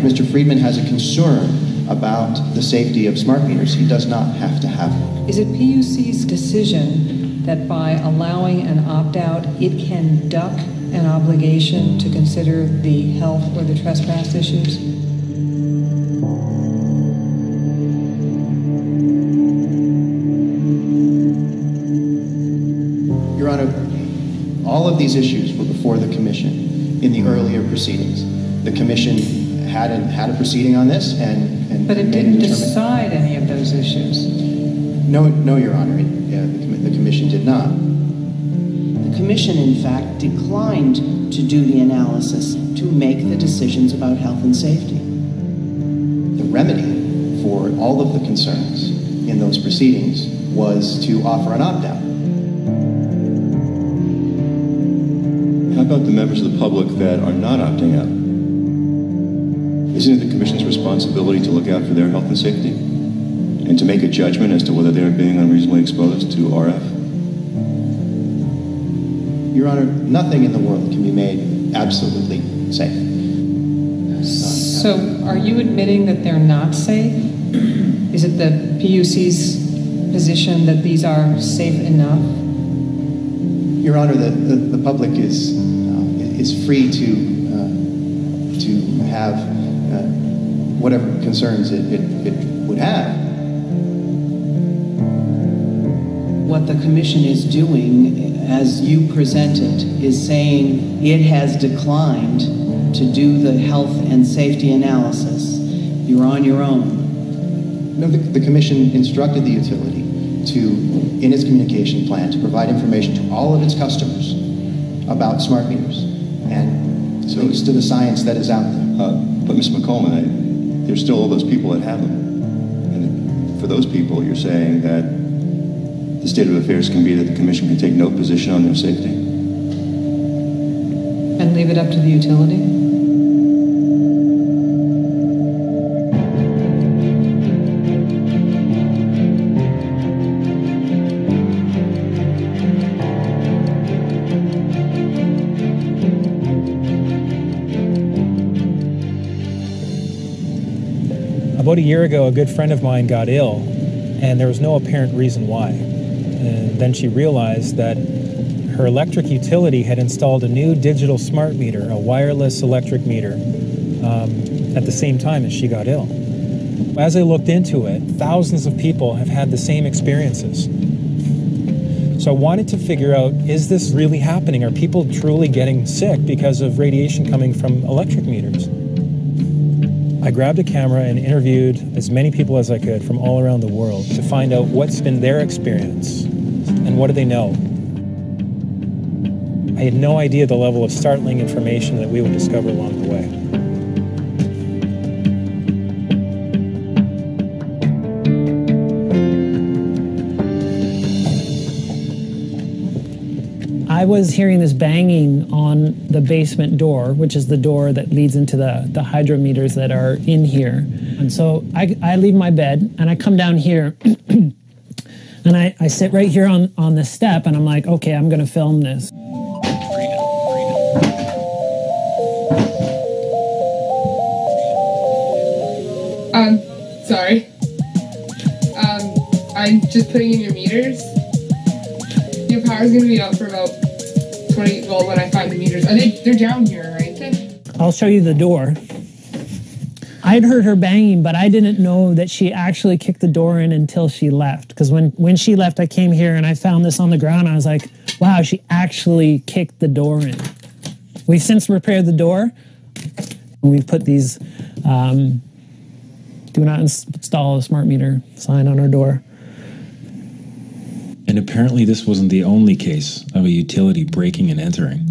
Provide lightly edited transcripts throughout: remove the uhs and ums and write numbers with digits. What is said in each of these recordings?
Mr. Friedman has a concern about the safety of smart meters, he does not have to have one. Is it PUC's decision that by allowing an opt-out, it can duck an obligation to consider the health or the trespass issues? Your Honor, all of these issues were before the Commission in the earlier proceedings. The Commission had a proceeding on this and but it didn't decide any of those issues. No, Your Honor, the Commission did not. The Commission, in fact, declined to do the analysis to make the decisions about health and safety. The remedy for all of the concerns in those proceedings was to offer an opt-out. How about the members of the public that are not opting out? Isn't it the Commission's responsibility to look out for their health and safety and to make a judgment as to whether they're being unreasonably exposed to RF? Your Honor, nothing in the world can be made absolutely safe. So are you admitting that they're not safe? Is it the PUC's position that these are safe enough? Your Honor, the public is free to have whatever concerns it would have. What the Commission is doing, as you presented, is saying it has declined to do the health and safety analysis. You're on your own. No, the Commission instructed the utility in its communication plan, to provide information to all of its customers about smart meters and so links to the science that is out there. But Ms. McCollum, there's still all those people that have them. And for those people, you're saying that the state of affairs can be that the Commission can take no position on their safety? And leave it up to the utility? About a year ago, a good friend of mine got ill, and there was no apparent reason why. And then she realized that her electric utility had installed a new digital smart meter, a wireless electric meter, at the same time as she got ill. As I looked into it, thousands of people have had the same experiences. So I wanted to figure out, is this really happening? Are people truly getting sick because of radiation coming from electric meters? I grabbed a camera and interviewed as many people as I could from all around the world to find out what's been their experience and what do they know. I had no idea the level of startling information that we would discover along the way. I was hearing this banging on the basement door, which is the door that leads into the hydrometers that are in here. And so I leave my bed and I come down here and I sit right here on the step and I'm like, okay, I'm going to film this. Sorry. I'm just putting in your meters. Your power's going to be out for about 20, well, when I find the meters. They're down here, right? I'll show you the door. I'd heard her banging, but I didn't know that she actually kicked the door in until she left. Because when she left, I came here and I found this on the ground. I was like, wow, she actually kicked the door in. We've since repaired the door. We've put these do not install a smart meter sign on our door. And apparently this wasn't the only case of a utility breaking and entering.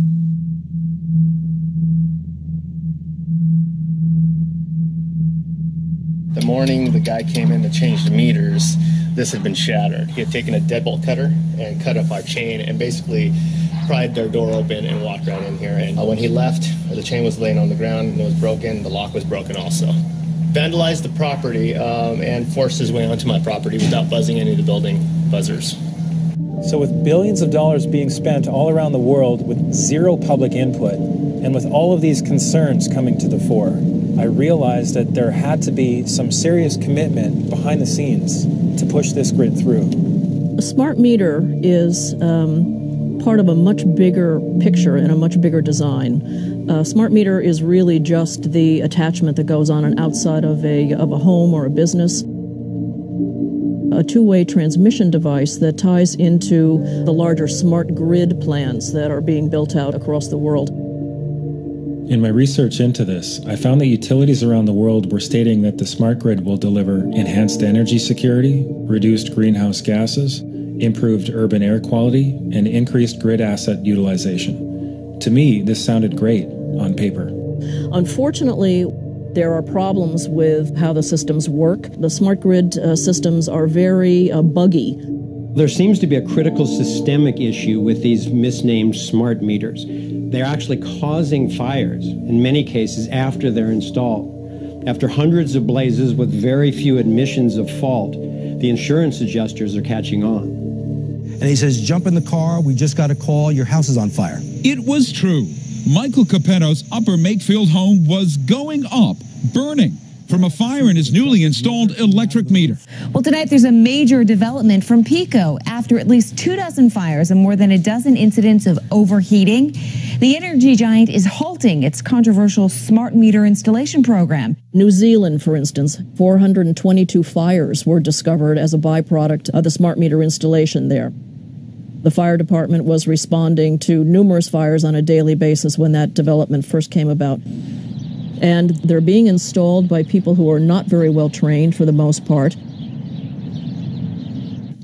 The morning the guy came in to change the meters, this had been shattered. He had taken a deadbolt cutter and cut up our chain and basically pried their door open and walked right in here. And when he left, the chain was laying on the ground and it was broken. The lock was broken also. Vandalized the property and forced his way onto my property without buzzing any of the building buzzers. So with billions of dollars being spent all around the world with zero public input, and with all of these concerns coming to the fore, I realized that there had to be some serious commitment behind the scenes to push this grid through. A smart meter is part of a much bigger picture and a much bigger design. A smart meter is really just the attachment that goes on and outside of a home or a business. A two-way transmission device that ties into the larger smart grid plans that are being built out across the world. In my research into this, I found that utilities around the world were stating that the smart grid will deliver enhanced energy security, reduced greenhouse gases, improved urban air quality, and increased grid asset utilization. To me, this sounded great on paper. Unfortunately, there are problems with how the systems work. The smart grid systems are very buggy. There seems to be a critical systemic issue with these misnamed smart meters. They're actually causing fires, in many cases, after they're installed. After hundreds of blazes with very few admissions of fault, the insurance adjusters are catching on. And he says, jump in the car, we just got a call, your house is on fire. It was true. Michael Capetto's Upper Makefield home was going up, burning from a fire in his newly installed electric meter. Well, tonight there's a major development from PECO. After at least 24 fires and more than a dozen incidents of overheating, the energy giant is halting its controversial smart meter installation program. New Zealand, for instance, 422 fires were discovered as a byproduct of the smart meter installation there. The fire department was responding to numerous fires on a daily basis when that development first came about. And they're being installed by people who are not very well trained for the most part.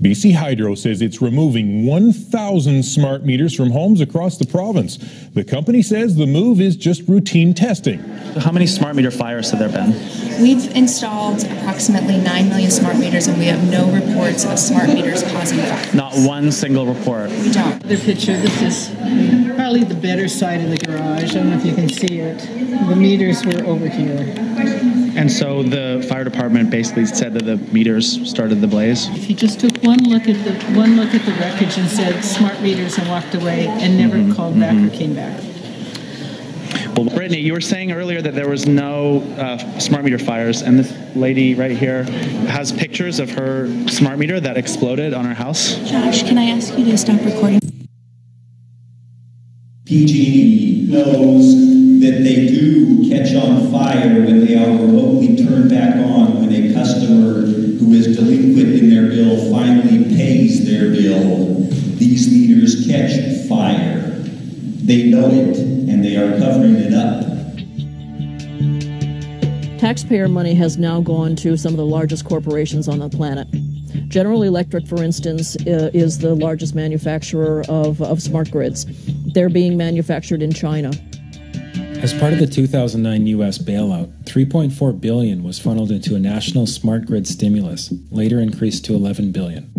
BC Hydro says it's removing 1,000 smart meters from homes across the province. The company says the move is just routine testing. How many smart meter fires have there been? We've installed approximately 9 million smart meters, and we have no reports of smart meters causing fire. Not one single report. We don't. Another picture, this is probably the better side of the garage. I don't know if you can see it. The meters were over here. And so the fire department basically said that the meters started the blaze? If you just took one look at the wreckage and said smart meters and walked away and never called back or came back. Well, Brittany, you were saying earlier that there was no smart meter fires, and this lady right here has pictures of her smart meter that exploded on her house. Josh, can I ask you to stop recording? PG&E knows that they do catch on fire when they are remotely turned back on when a customer who is delinquent in their bill finally pays their bill. These meters catch fire. They know it, and they are covering it up. Taxpayer money has now gone to some of the largest corporations on the planet. General Electric, for instance, is the largest manufacturer of smart grids. They're being manufactured in China. As part of the 2009 U.S. bailout, $3.4 billion was funneled into a national smart grid stimulus, later increased to $11 billion.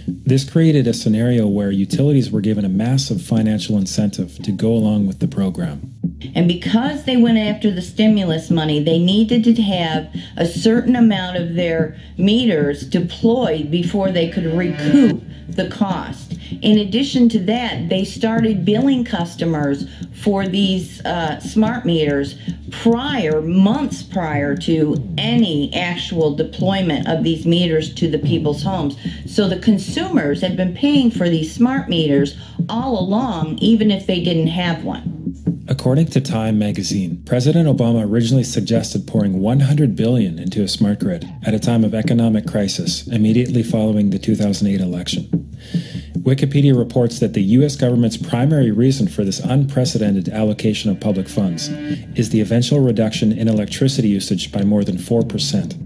This created a scenario where utilities were given a massive financial incentive to go along with the program. And because they went after the stimulus money, they needed to have a certain amount of their meters deployed before they could recoup the cost. In addition to that, they started billing customers for these smart meters months prior to any actual deployment of these meters to the people's homes. So the consumers had been paying for these smart meters all along, even if they didn't have one. According to Time magazine, President Obama originally suggested pouring $100 billion into a smart grid at a time of economic crisis immediately following the 2008 election. Wikipedia reports that the U.S. government's primary reason for this unprecedented allocation of public funds is the eventual reduction in electricity usage by more than 4%.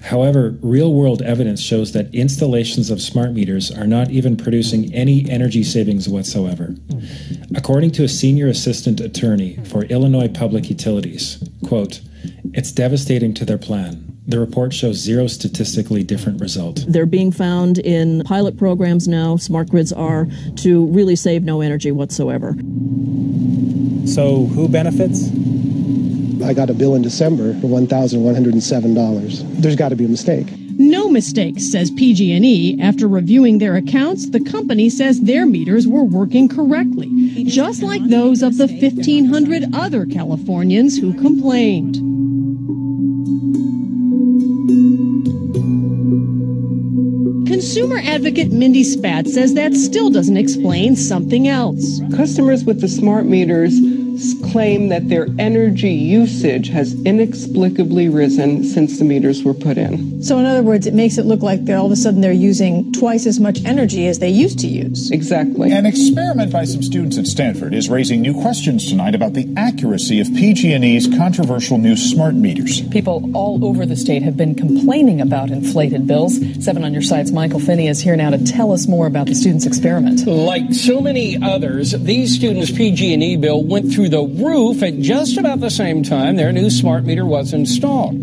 However, real-world evidence shows that installations of smart meters are not even producing any energy savings whatsoever. According to a senior assistant attorney for Illinois Public Utilities, quote, "It's devastating to their plan. The report shows zero statistically different result." They're being found in pilot programs now. Smart grids are to really save no energy whatsoever. So who benefits? I got a bill in December for $1,107. There's got to be a mistake. No mistakes, says PG&E. After reviewing their accounts, the company says their meters were working correctly, just like those of the 1,500 other Californians who complained. Consumer advocate Mindy Spatt says that still doesn't explain something else. Customers with the smart meters claim that their energy usage has inexplicably risen since the meters were put in. So in other words, it makes it look like all of a sudden they're using twice as much energy as they used to use. Exactly. An experiment by some students at Stanford is raising new questions tonight about the accuracy of PG&E's controversial new smart meters. People all over the state have been complaining about inflated bills. 7 on Your Side's Michael Finney is here now to tell us more about the students' experiment. Like so many others, these students' PG&E bill went through the roof at just about the same time their new smart meter was installed.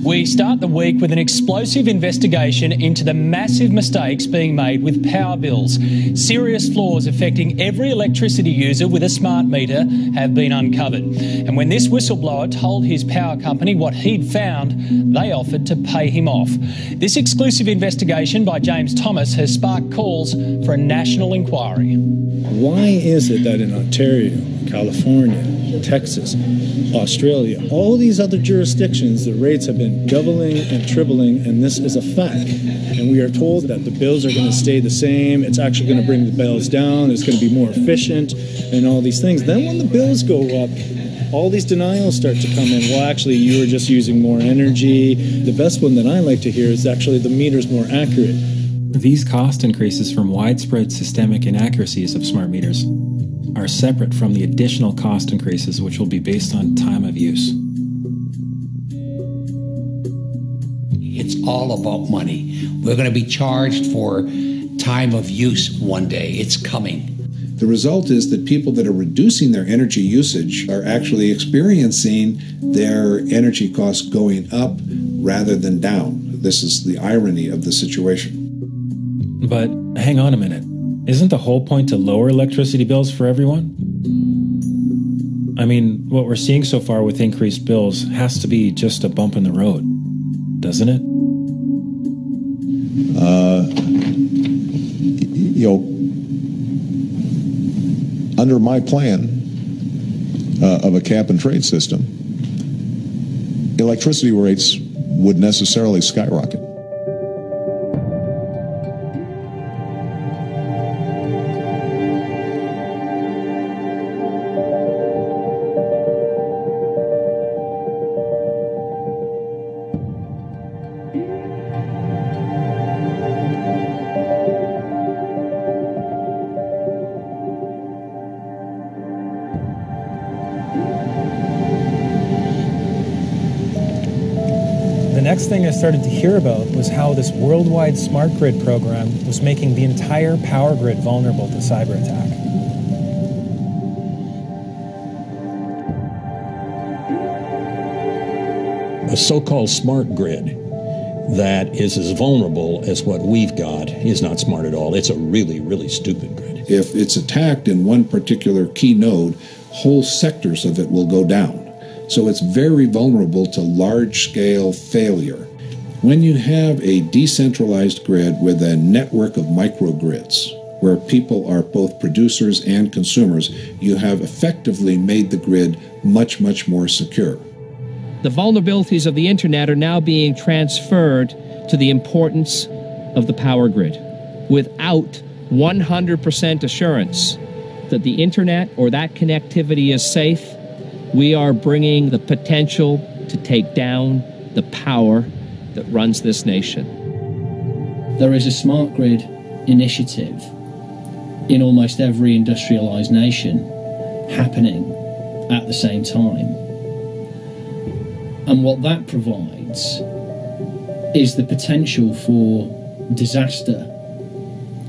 We start the week with an explosive investigation into the massive mistakes being made with power bills. Serious flaws affecting every electricity user with a smart meter have been uncovered. And when this whistleblower told his power company what he'd found, they offered to pay him off. This exclusive investigation by James Thomas has sparked calls for a national inquiry. Why is it that in Ontario, California, Texas, Australia, all these other jurisdictions, the rates have been doubling and tripling, and this is a fact? And we are told that the bills are going to stay the same, it's actually going to bring the bills down, it's going to be more efficient, and all these things. Then when the bills go up, all these denials start to come in. Well, actually, you were just using more energy. The best one that I like to hear is actually the meter's more accurate. These cost increases from widespread systemic inaccuracies of smart meters are separate from the additional cost increases, which will be based on time of use. It's all about money. We're going to be charged for time of use one day. It's coming. The result is that people that are reducing their energy usage are actually experiencing their energy costs going up rather than down. This is the irony of the situation. But hang on a minute. Isn't the whole point to lower electricity bills for everyone? I mean, what we're seeing so far with increased bills has to be just a bump in the road, doesn't it? Under my plan of a cap and trade system, electricity rates would necessarily skyrocket. The next thing I started to hear about was how this worldwide smart grid program was making the entire power grid vulnerable to cyber attack. A so-called smart grid that is as vulnerable as what we've got is not smart at all. It's a really, really stupid grid. If it's attacked in one particular key node, whole sectors of it will go down. So it's very vulnerable to large-scale failure. When you have a decentralized grid with a network of microgrids, where people are both producers and consumers, you have effectively made the grid much, much more secure. The vulnerabilities of the internet are now being transferred to the importance of the power grid. Without 100% assurance that the internet or that connectivity is safe, we are bringing the potential to take down the power that runs this nation. There is a smart grid initiative in almost every industrialized nation happening at the same time. And what that provides is the potential for disaster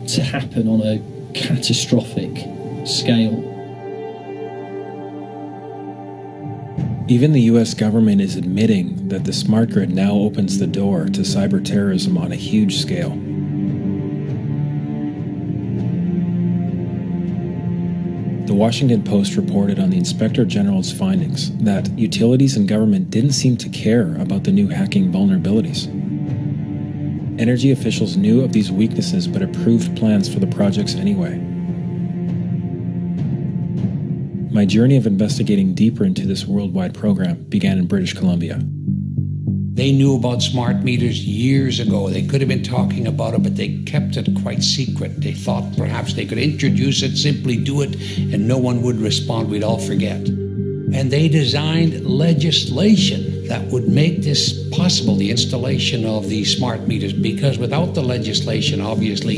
to happen on a catastrophic scale. Even the US government is admitting that the smart grid now opens the door to cyber terrorism on a huge scale. The Washington Post reported on the Inspector General's findings that utilities and government didn't seem to care about the new hacking vulnerabilities. energy officials knew of these weaknesses but approved plans for the projects anyway. My journey of investigating deeper into this worldwide program began in British Columbia. They knew about smart meters years ago. They could have been talking about it, but they kept it quite secret. They thought perhaps they could introduce it, simply do it, and no one would respond. We'd all forget. And they designed legislation that would make this possible, the installation of these smart meters, because without the legislation, obviously,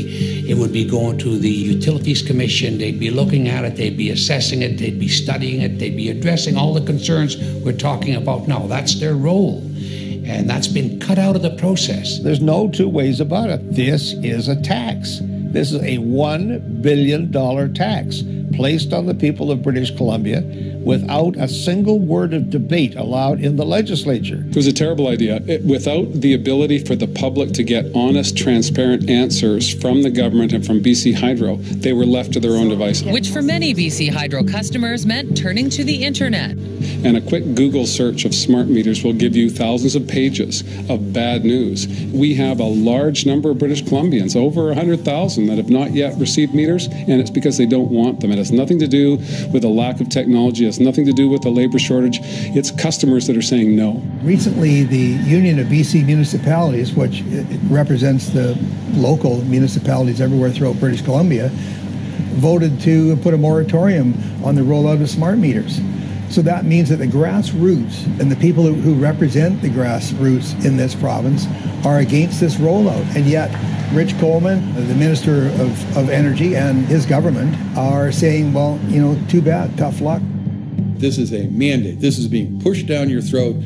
it would be going to the Utilities Commission. They'd be looking at it, they'd be assessing it, they'd be studying it, they'd be addressing all the concerns we're talking about now. That's their role. And that's been cut out of the process. There's no two ways about it. This is a tax. This is a $1 billion tax placed on the people of British Columbia without a single word of debate allowed in the legislature. It was a terrible idea. Without the ability for the public to get honest, transparent answers from the government and from BC Hydro, they were left to their own devices. Which for many BC Hydro customers meant turning to the internet. And a quick Google search of smart meters will give you thousands of pages of bad news. We have a large number of British Columbians, over 100,000, that have not yet received meters, and it's because they don't want them. It has nothing to do with a lack of technology. It has nothing to do with the labor shortage. It's customers that are saying no. Recently, the Union of BC Municipalities, which represents the local municipalities everywhere throughout British Columbia, voted to put a moratorium on the rollout of smart meters. So that means that the grassroots and the people who represent the grassroots in this province are against this rollout. And yet, Rich Coleman, the Minister of Energy, and his government are saying, well, you know, too bad, tough luck. This is a mandate. This is being pushed down your throat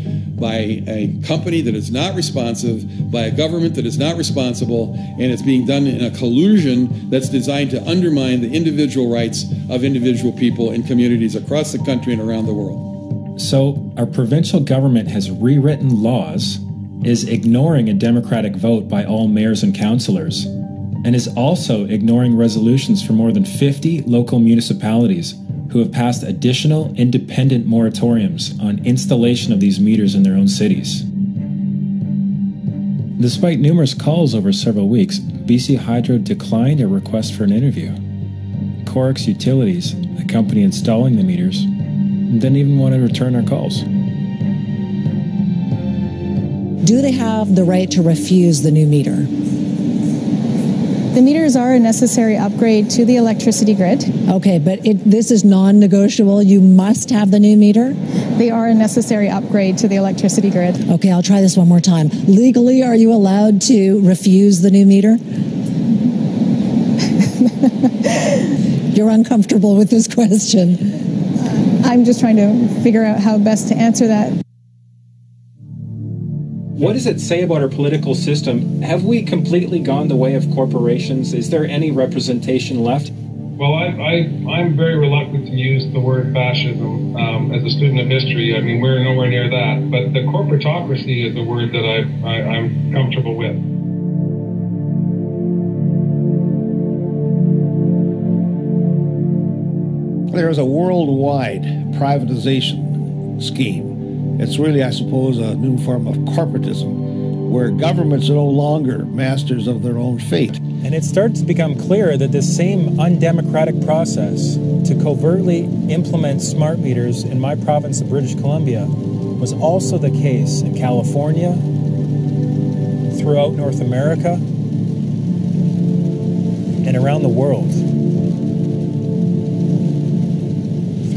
by a company that is not responsive, by a government that is not responsible, and it's being done in a collusion that's designed to undermine the individual rights of individual people and communities across the country and around the world. So, our provincial government has rewritten laws, is ignoring a democratic vote by all mayors and councillors, and is also ignoring resolutions from more than 50 local municipalities who have passed additional independent moratoriums on installation of these meters in their own cities. Despite numerous calls over several weeks, BC Hydro declined a request for an interview. Corex Utilities, the company installing the meters, didn't even want to return our calls. Do they have the right to refuse the new meter? The meters are a necessary upgrade to the electricity grid. Okay, but this is non-negotiable. You must have the new meter? They are a necessary upgrade to the electricity grid. Okay, I'll try this one more time. Legally, are you allowed to refuse the new meter? You're uncomfortable with this question. I'm just trying to figure out how best to answer that. What does it say about our political system? Have we completely gone the way of corporations? Is there any representation left? Well, I'm very reluctant to use the word fascism as a student of history. I mean, we're nowhere near that. But the corporatocracy is a word that I'm comfortable with. There's a worldwide privatization scheme. It's really, I suppose, a new form of corporatism, where governments are no longer masters of their own fate. And it starts to become clear that this same undemocratic process to covertly implement smart meters in my province of British Columbia was also the case in California, throughout North America, and around the world.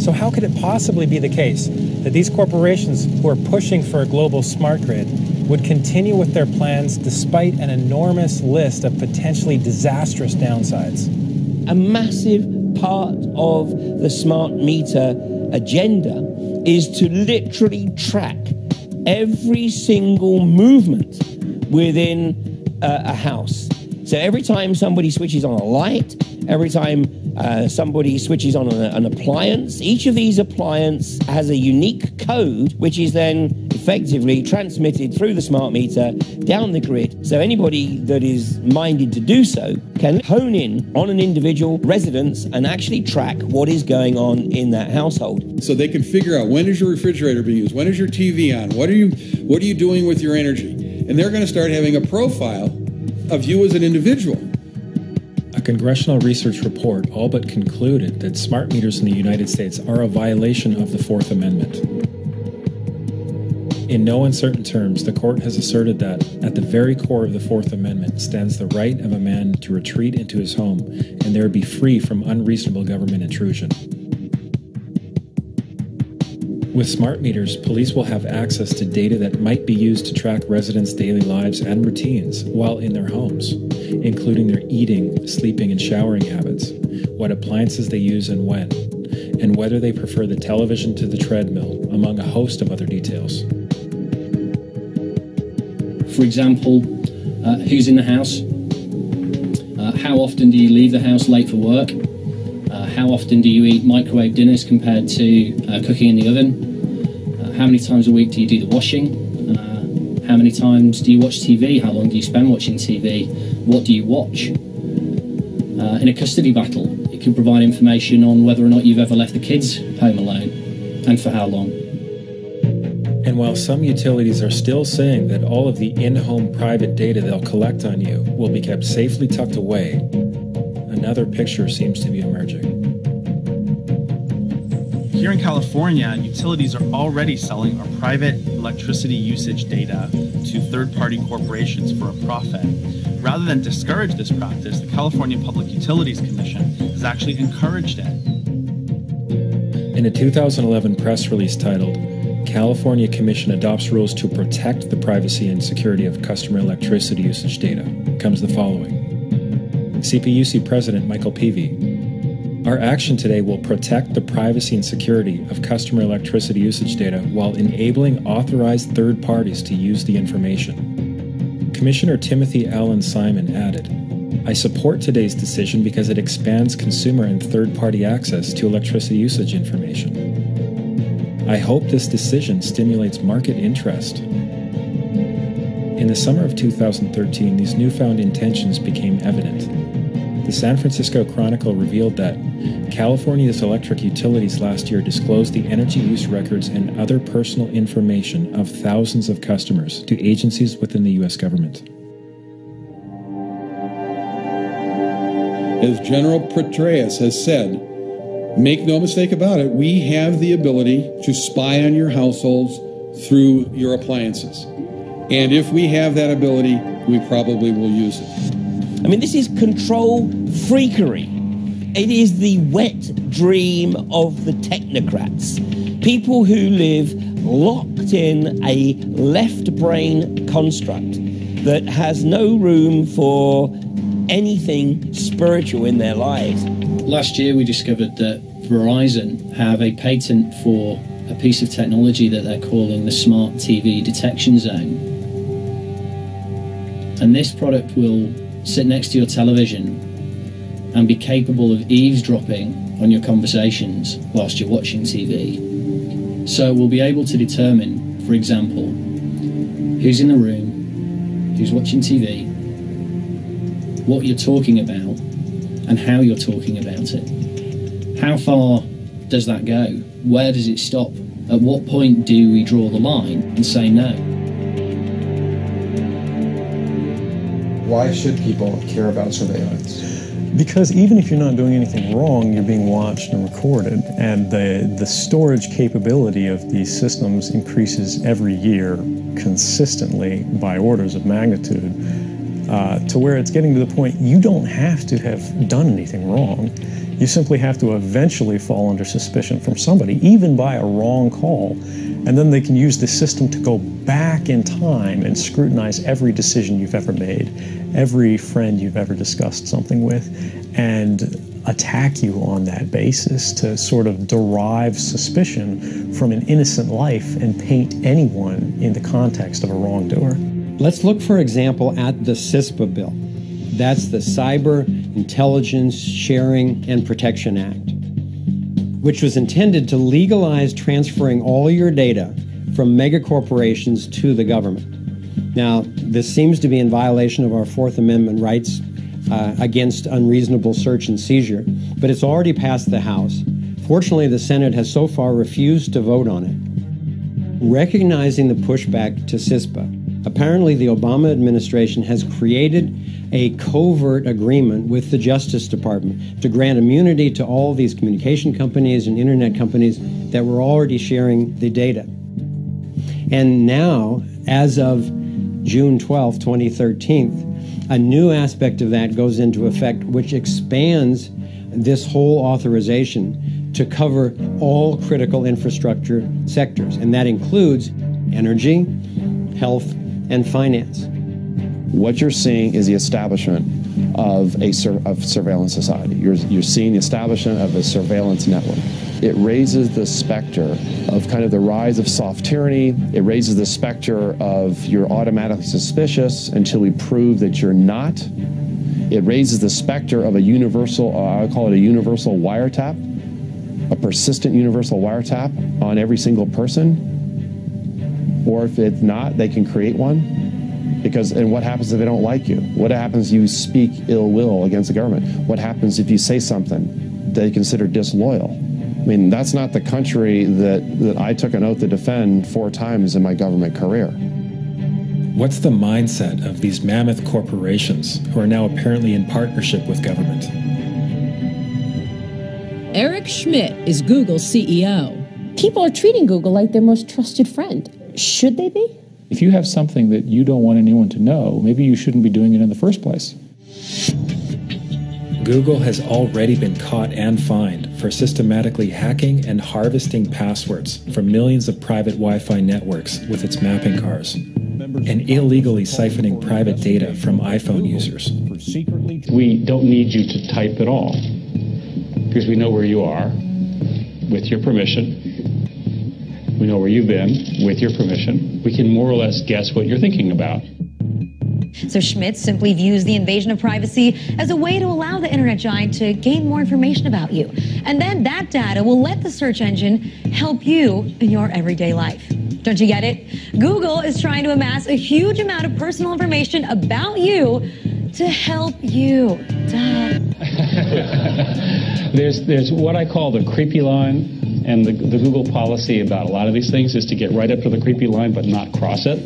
So how could it possibly be the case that these corporations who are pushing for a global smart grid would continue with their plans despite an enormous list of potentially disastrous downsides? A massive part of the smart meter agenda is to literally track every single movement within a house. So every time somebody switches on a light, every time somebody switches on an appliance, each of these appliances has a unique code, which is then effectively transmitted through the smart meter down the grid. So anybody that is minded to do so can hone in on an individual residence and actually track what is going on in that household. So they can figure out, when is your refrigerator being used? When is your TV on? What are you doing with your energy? And they're going to start having a profile of you as an individual. A congressional research report all but concluded that smart meters in the United States are a violation of the Fourth Amendment. In no uncertain terms, the court has asserted that, at the very core of the Fourth Amendment, stands the right of a man to retreat into his home and there be free from unreasonable government intrusion. With smart meters, police will have access to data that might be used to track residents' daily lives and routines while in their homes, including their eating, sleeping, and showering habits, what appliances they use and when, and whether they prefer the television to the treadmill, among a host of other details. For example, who's in the house? How often do you leave the house late for work? How often do you eat microwave dinners compared to cooking in the oven? How many times a week do you do the washing? How many times do you watch TV? How long do you spend watching TV? What do you watch? In a custody battle, it can provide information on whether or not you've ever left the kids home alone, and for how long. And while some utilities are still saying that all of the in-home private data they'll collect on you will be kept safely tucked away, another picture seems to be emerging. Here in California, utilities are already selling our private electricity usage data to third-party corporations for a profit. Rather than discourage this practice, the California Public Utilities Commission has actually encouraged it. In a 2011 press release titled, "California Commission Adopts Rules to Protect the Privacy and Security of Customer Electricity Usage Data," comes the following. CPUC President Michael Peavy: "Our action today will protect the privacy and security of customer electricity usage data while enabling authorized third parties to use the information." Commissioner Timothy Allen Simon added, "I support today's decision because it expands consumer and third-party access to electricity usage information. I hope this decision stimulates market interest." In the summer of 2013, these newfound intentions became evident. The San Francisco Chronicle revealed that California's electric utilities last year disclosed the energy use records and other personal information of thousands of customers to agencies within the U.S. government. As General Petraeus has said, make no mistake about it, we have the ability to spy on your households through your appliances. And if we have that ability, we probably will use it. I mean, this is control freakery. It is the wet dream of the technocrats. People who live locked in a left brain construct that has no room for anything spiritual in their lives. Last year we discovered that Verizon have a patent for a piece of technology that they're calling the Smart TV Detection Zone. And this product will sit next to your television and be capable of eavesdropping on your conversations whilst you're watching TV. So we'll be able to determine, for example, who's in the room, who's watching TV, what you're talking about, and how you're talking about it. How far does that go? Where does it stop? At what point do we draw the line and say no? Why should people care about surveillance? Because even if you're not doing anything wrong, you're being watched and recorded, and the storage capability of these systems increases every year consistently by orders of magnitude, to where it's getting to the point you don't have to have done anything wrong. You simply have to eventually fall under suspicion from somebody, even by a wrong call, and then they can use the system to go back in time and scrutinize every decision you've ever made, every friend you've ever discussed something with, and attack you on that basis to sort of derive suspicion from an innocent life and paint anyone in the context of a wrongdoer. Let's look, for example, at the CISPA bill. That's the Cyber Intelligence Sharing and Protection Act, which was intended to legalize transferring all your data from megacorporations to the government. Now, this seems to be in violation of our Fourth Amendment rights against unreasonable search and seizure, but it's already passed the House. Fortunately, the Senate has so far refused to vote on it. Recognizing the pushback to CISPA, apparently the Obama administration has created a covert agreement with the Justice Department to grant immunity to all these communication companies and internet companies that were already sharing the data. And now, as of June 12, 2013, a new aspect of that goes into effect, which expands this whole authorization to cover all critical infrastructure sectors, and that includes energy, health, and finance. What you're seeing is the establishment of a surveillance society. You're seeing the establishment of a surveillance network. It raises the specter of kind of the rise of soft tyranny. It raises the specter of you're automatically suspicious until we prove that you're not. It raises the specter of a universal, I would call it a universal wiretap, a persistent universal wiretap on every single person. Or if it's not, they can create one. And what happens if they don't like you? What happens if you speak ill will against the government? What happens if you say something they consider disloyal? I mean, that's not the country that I took an oath to defend 4 times in my government career. What's the mindset of these mammoth corporations who are now apparently in partnership with government? Eric Schmidt is Google's CEO. People are treating Google like their most trusted friend. Should they be? If you have something that you don't want anyone to know, maybe you shouldn't be doing it in the first place. Google has already been caught and fined for systematically hacking and harvesting passwords from millions of private Wi-Fi networks with its mapping cars, and illegally siphoning private data from iPhone users. We don't need you to type at all, because we know where you are, with your permission. We know where you've been, with your permission. We can more or less guess what you're thinking about. So Schmidt simply views the invasion of privacy as a way to allow the internet giant to gain more information about you. And then that data will let the search engine help you in your everyday life. Don't you get it? Google is trying to amass a huge amount of personal information about you to help you. Duh. There's what I call the creepy line. And the Google policy about a lot of these things is to get right up to the creepy line but not cross it.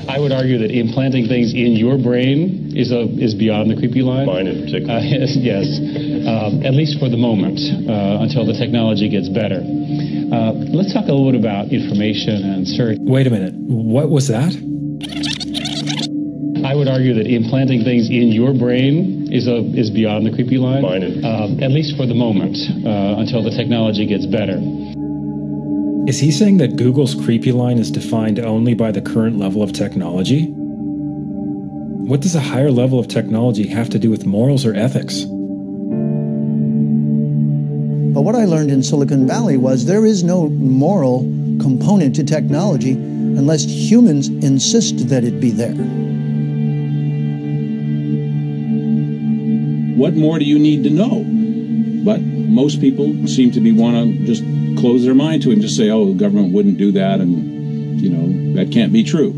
I would argue that implanting things in your brain is beyond the creepy line. Mine in particular. Yes, at least for the moment, until the technology gets better. Let's talk a little bit about information and search. Wait a minute. What was that? I would argue that implanting things in your brain is beyond the creepy line. Mine in. At least for the moment, until the technology gets better. Is he saying that Google's creepy line is defined only by the current level of technology? What does a higher level of technology have to do with morals or ethics? But what I learned in Silicon Valley was there is no moral component to technology unless humans insist that it be there. What more do you need to know? But most people seem to want to just close their mind to it and just say, oh, the government wouldn't do that, and, that can't be true.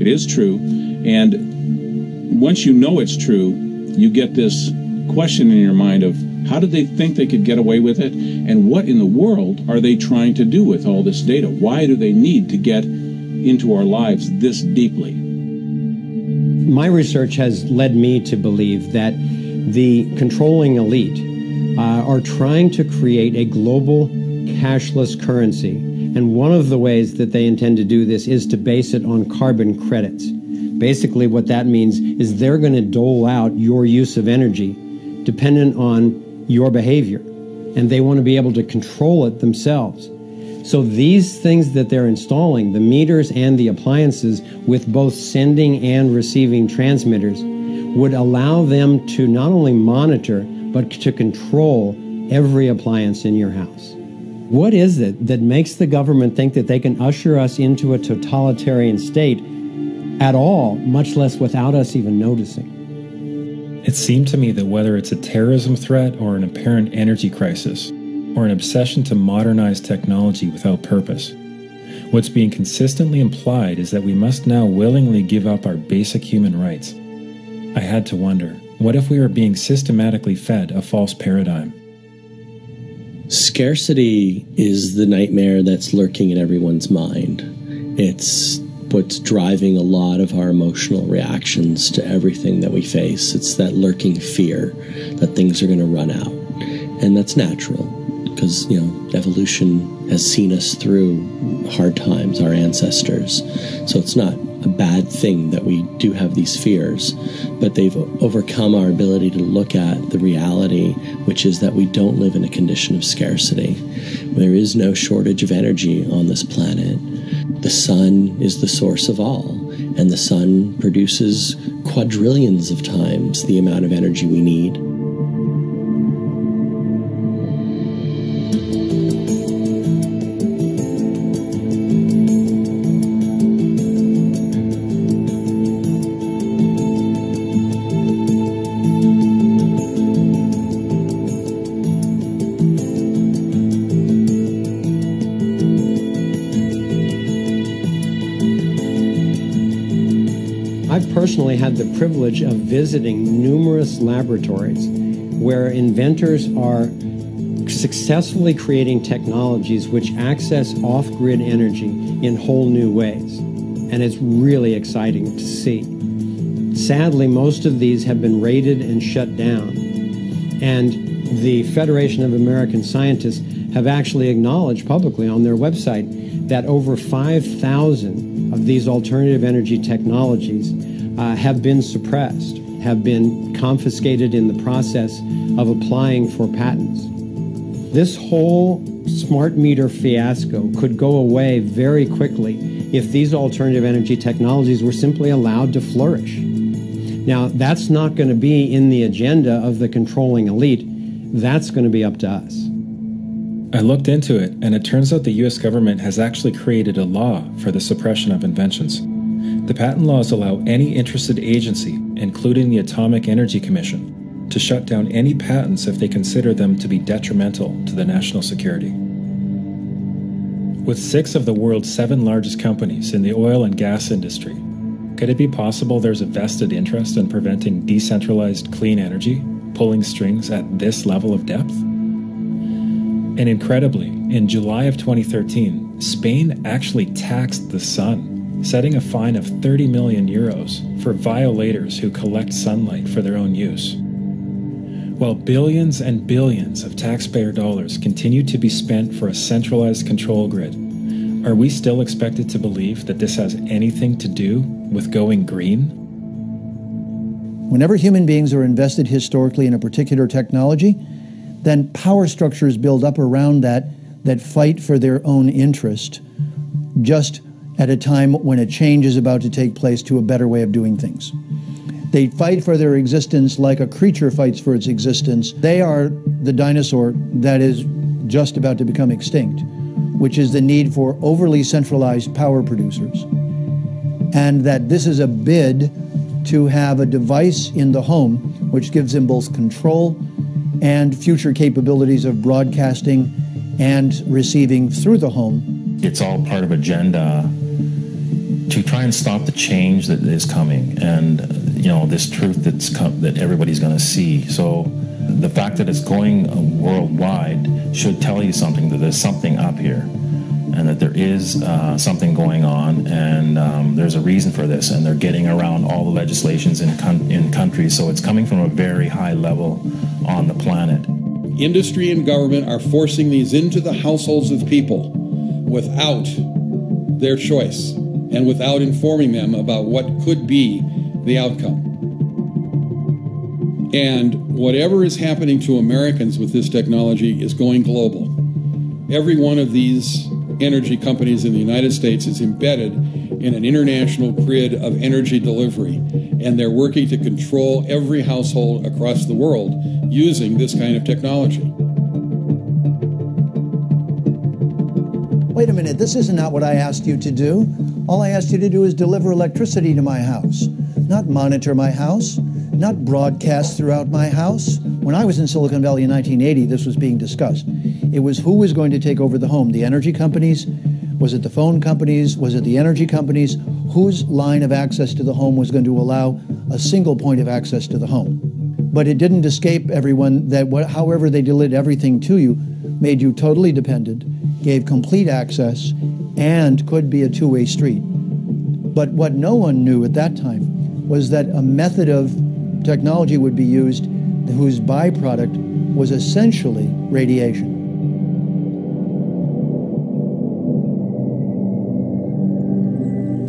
It is true, and once you know it's true, you get this question in your mind of how did they think they could get away with it, and what in the world are they trying to do with all this data? Why do they need to get into our lives this deeply? My research has led me to believe that the controlling elite are trying to create a global cashless currency. And one of the ways that they intend to do this is to base it on carbon credits. Basically, what that means is they're going to dole out your use of energy dependent on your behavior. And they want to be able to control it themselves. So these things that they're installing, the meters and the appliances with both sending and receiving transmitters, would allow them to not only monitor, but to control every appliance in your house. What is it that makes the government think that they can usher us into a totalitarian state at all, much less without us even noticing? It seemed to me that whether it's a terrorism threat or an apparent energy crisis, or an obsession to modernize technology without purpose, what's being consistently implied is that we must now willingly give up our basic human rights. I had to wonder, what if we were being systematically fed a false paradigm? Scarcity is the nightmare that's lurking in everyone's mind. It's what's driving a lot of our emotional reactions to everything that we face. It's that lurking fear that things are going to run out. And that's natural because, you know, evolution has seen us through hard times, our ancestors. So it's not a bad thing that we do have these fears, but they've overcome our ability to look at the reality, which is that we don't live in a condition of scarcity. There is no shortage of energy on this planet. The sun is the source of all, and the sun produces quadrillions of times the amount of energy we need. Personally had the privilege of visiting numerous laboratories where inventors are successfully creating technologies which access off-grid energy in whole new ways. And it's really exciting to see. Sadly, most of these have been raided and shut down. And the Federation of American Scientists have actually acknowledged publicly on their website that over 5,000 of these alternative energy technologies have been suppressed, have been confiscated in the process of applying for patents. This whole smart meter fiasco could go away very quickly if these alternative energy technologies were simply allowed to flourish. Now, that's not going to be in the agenda of the controlling elite. That's going to be up to us. I looked into it, and it turns out the U.S. government has actually created a law for the suppression of inventions. The patent laws allow any interested agency, including the Atomic Energy Commission, to shut down any patents if they consider them to be detrimental to the national security. With 6 of the world's 7 largest companies in the oil and gas industry, could it be possible there's a vested interest in preventing decentralized clean energy, pulling strings at this level of depth? And incredibly, in July of 2013, Spain actually taxed the sun, setting a fine of 30 million euros for violators who collect sunlight for their own use. While billions and billions of taxpayer dollars continue to be spent for a centralized control grid, are we still expected to believe that this has anything to do with going green? Whenever human beings are invested historically in a particular technology, then power structures build up around that fight for their own interest, just at a time when a change is about to take place to a better way of doing things. They fight for their existence like a creature fights for its existence. They are the dinosaur that is just about to become extinct, which is the need for overly centralized power producers. And that this is a bid to have a device in the home which gives them both control and future capabilities of broadcasting and receiving through the home. It's all part of agenda to try and stop the change that is coming, and this truth that everybody's going to see. So the fact that it's going worldwide should tell you something, that there's something up here, and that there is something going on, and there's a reason for this, and they're getting around all the legislations in countries, so it's coming from a very high level on the planet. Industry and government are forcing these into the households of people without their choice and without informing them about what could be the outcome. And whatever is happening to Americans with this technology is going global. Every one of these energy companies in the United States is embedded in an international grid of energy delivery, and they're working to control every household across the world using this kind of technology. Wait a minute, this isn't not what I asked you to do. All I asked you to do is deliver electricity to my house, not monitor my house, not broadcast throughout my house. When I was in Silicon Valley in 1980, this was being discussed. It was who was going to take over the home, the energy companies? Was it the phone companies? Was it the energy companies? Whose line of access to the home was going to allow a single point of access to the home? But it didn't escape everyone that however they delivered everything to you, made you totally dependent, gave complete access, and could be a two-way street. But what no one knew at that time was that a method of technology would be used whose byproduct was essentially radiation.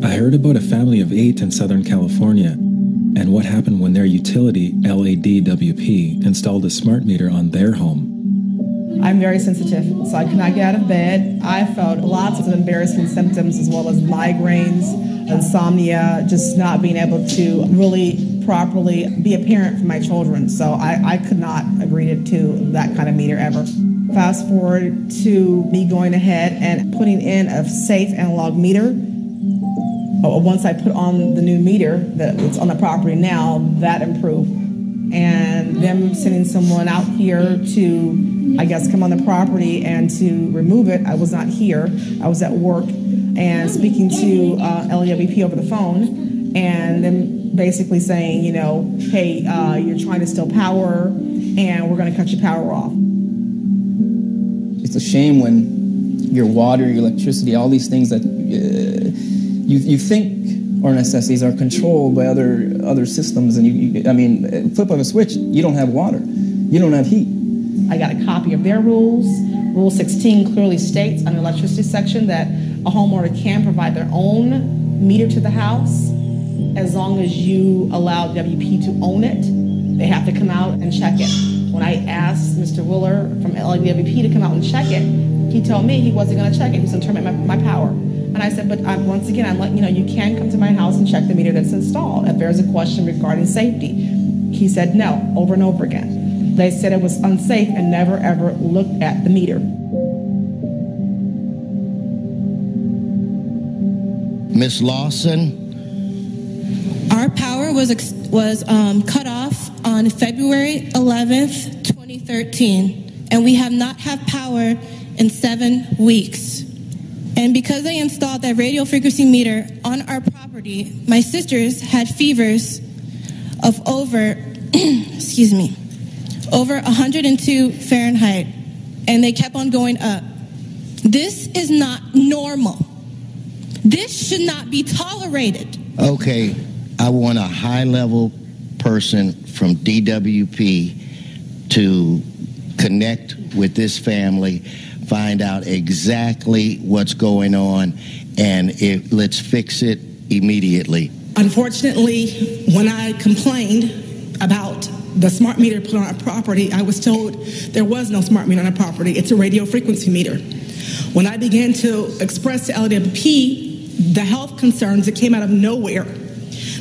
I heard about a family of 8 in Southern California and what happened when their utility, LADWP, installed a smart meter on their home. I'm very sensitive, so I could not get out of bed. I felt lots of embarrassing symptoms as well as migraines, insomnia, just not being able to really properly be a parent for my children. So I could not agree to that kind of meter ever. Fast forward to me going ahead and putting in a safe analog meter. Once I put on the new meter that's on the property now, that improved. And them sending someone out here to, I guess, come on the property and to remove it. I was not here. I was at work and speaking to LAWP over the phone, and them basically saying, you know, hey, you're trying to steal power, and we're going to cut your power off. It's a shame when your water, your electricity, all these things that you think are necessities are controlled by other systems, and I mean, flip of a switch, you don't have water, you don't have heat. I got a copy of their rules. Rule 16 clearly states on the electricity section that a homeowner can provide their own meter to the house as long as you allow WP to own it. They have to come out and check it. When I asked Mr. Willer from LAWP to come out and check it, he told me he wasn't going to check it. He was going to terminate my power. And I said, but once again, I'm letting you know, you can come to my house and check the meter that's installed if there's a question regarding safety. He said no, over and over again. They said it was unsafe and never ever looked at the meter. Ms. Lawson? Our power was cut off on February 11th, 2013, and we have not had power in 7 weeks. And because they installed that radio frequency meter on our property, my sisters had fevers of over, over 102 Fahrenheit, and they kept on going up. This is not normal. This should not be tolerated. Okay, I want a high-level person from DWP to connect with this family, find out exactly what's going on, and let's fix it immediately. Unfortunately, when I complained about the smart meter put on our property, I was told there was no smart meter on our property. It's a radio frequency meter. When I began to express to LAWP the health concerns that came out of nowhere,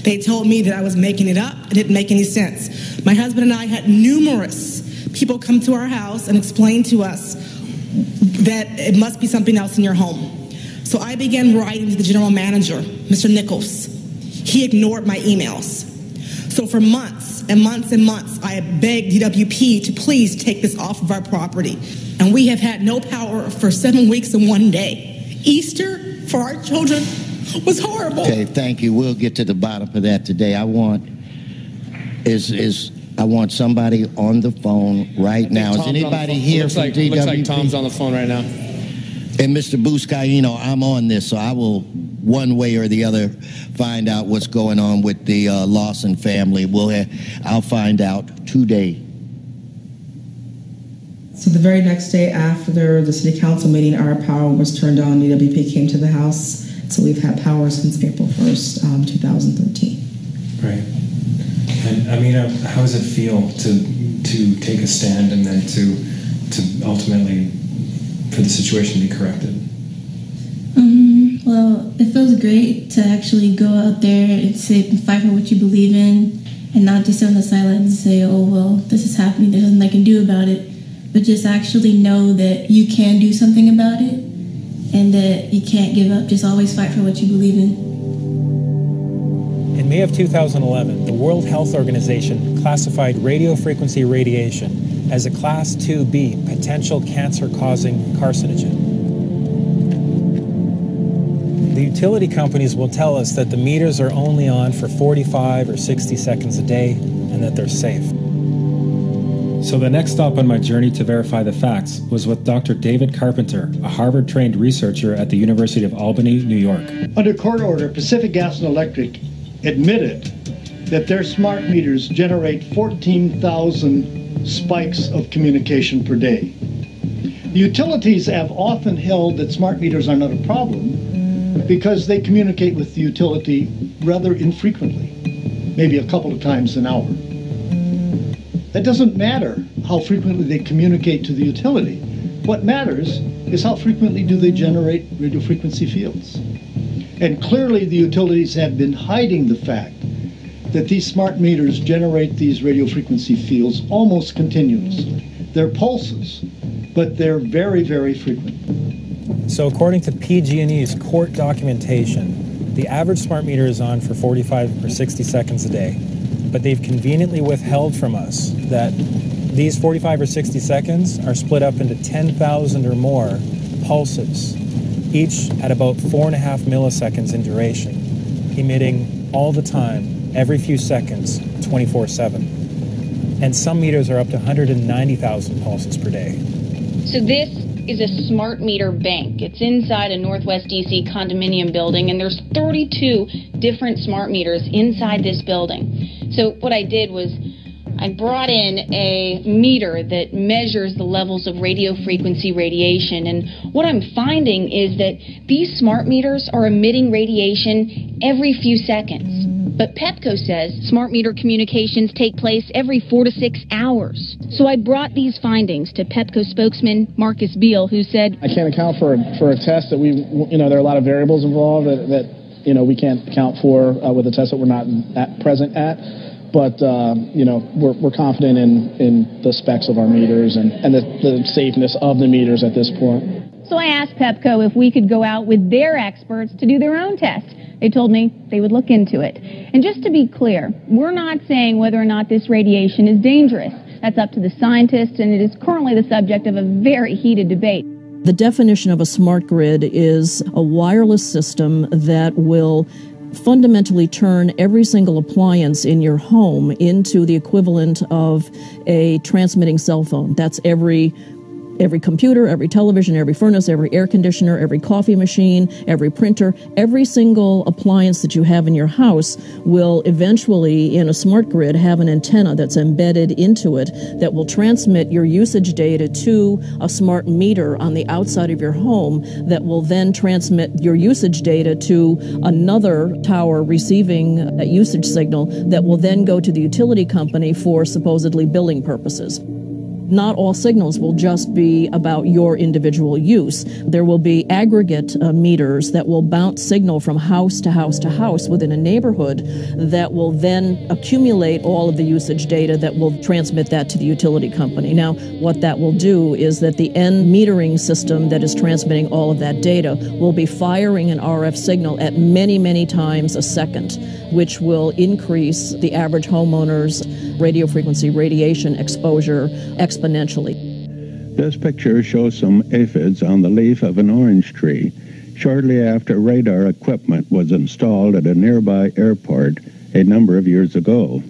they told me that I was making it up. It didn't make any sense. My husband and I had numerous people come to our house and explain to us that it must be something else in your home. So I began writing to the general manager, Mr. Nichols. He ignored my emails. So for months and months and months, I begged DWP to please take this off of our property. And we have had no power for 7 weeks and 1 day. Easter for our children was horrible. Okay, thank you. We'll get to the bottom of that today. I want somebody on the phone right now. Is anybody here from DWP? Looks like Tom's on the phone right now. And Mr. Buscaino, I'm on this, so I will, one way or the other, find out what's going on with the Lawson family. I'll find out today. So the very next day after the city council meeting, our power was turned on. DWP came to the house. So we've had power since April 1st, 2013. Right. And Amina, how does it feel to take a stand and then to ultimately for the situation to be corrected? Well, it feels great to actually go out there and sit and fight for what you believe in, and not just sit on the sidelines and say, oh, well, this is happening, there's nothing I can do about it, but just actually know that you can do something about it and that you can't give up. Just always fight for what you believe in. In May of 2011, the World Health Organization classified radio frequency radiation as a Class 2B potential cancer-causing carcinogen. The utility companies will tell us that the meters are only on for 45 or 60 seconds a day and that they're safe. So the next stop on my journey to verify the facts was with Dr. David Carpenter, a Harvard-trained researcher at the University of Albany, New York. Under court order, Pacific Gas and Electric admitted that their smart meters generate 14,000 spikes of communication per day. The utilities have often held that smart meters are not a problem because they communicate with the utility rather infrequently, maybe a couple of times an hour. That doesn't matter how frequently they communicate to the utility. What matters is how frequently do they generate radio frequency fields. And clearly the utilities have been hiding the fact that these smart meters generate these radio frequency fields almost continuously. They're pulses, but they're very, very frequent. So according to PG&E's court documentation, the average smart meter is on for 45 or 60 seconds a day, but they've conveniently withheld from us that these 45 or 60 seconds are split up into 10,000 or more pulses, each at about 4.5 milliseconds in duration, emitting all the time, every few seconds, 24/7. And some meters are up to 190,000 pulses per day. So this is a smart meter bank. It's inside a Northwest DC condominium building, and there's 32 different smart meters inside this building. So what I did was I brought in a meter that measures the levels of radio frequency radiation, and what I'm finding is that these smart meters are emitting radiation every few seconds. But Pepco says smart meter communications take place every 4 to 6 hours. So I brought these findings to Pepco spokesman Marcus Beal, who said, I can't account for a test that there are a lot of variables involved that we can't account for with a test that we're not present at. But, we're confident in the specs of our meters and the safeness of the meters at this point. So I asked Pepco if we could go out with their experts to do their own test. They told me they would look into it. And just to be clear, we're not saying whether or not this radiation is dangerous. That's up to the scientists, and it is currently the subject of a very heated debate. The definition of a smart grid is a wireless system that will fundamentally turn every single appliance in your home into the equivalent of a transmitting cell phone. That's every computer, every television, every furnace, every air conditioner, every coffee machine, every printer, every single appliance that you have in your house will eventually, in a smart grid, have an antenna that's embedded into it that will transmit your usage data to a smart meter on the outside of your home that will then transmit your usage data to another tower receiving that usage signal that will then go to the utility company for supposedly billing purposes. Not all signals will just be about your individual use. There will be aggregate meters that will bounce signal from house to house to house within a neighborhood that will then accumulate all of the usage data that will transmit that to the utility company. Now, what that will do is that the end metering system that is transmitting all of that data will be firing an RF signal at many, many times a second, which will increase the average homeowner's radio frequency radiation exposure exponentially. This picture shows some aphids on the leaf of an orange tree shortly after radar equipment was installed at a nearby airport a number of years ago.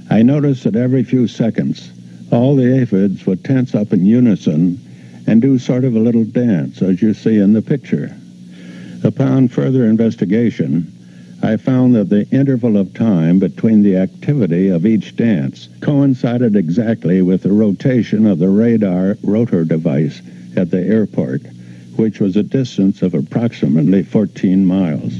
I noticed that every few seconds all the aphids would tense up in unison and do sort of a little dance, as you see in the picture. Upon further investigation, I found that the interval of time between the activity of each dance coincided exactly with the rotation of the radar rotor device at the airport, which was a distance of approximately 14 miles.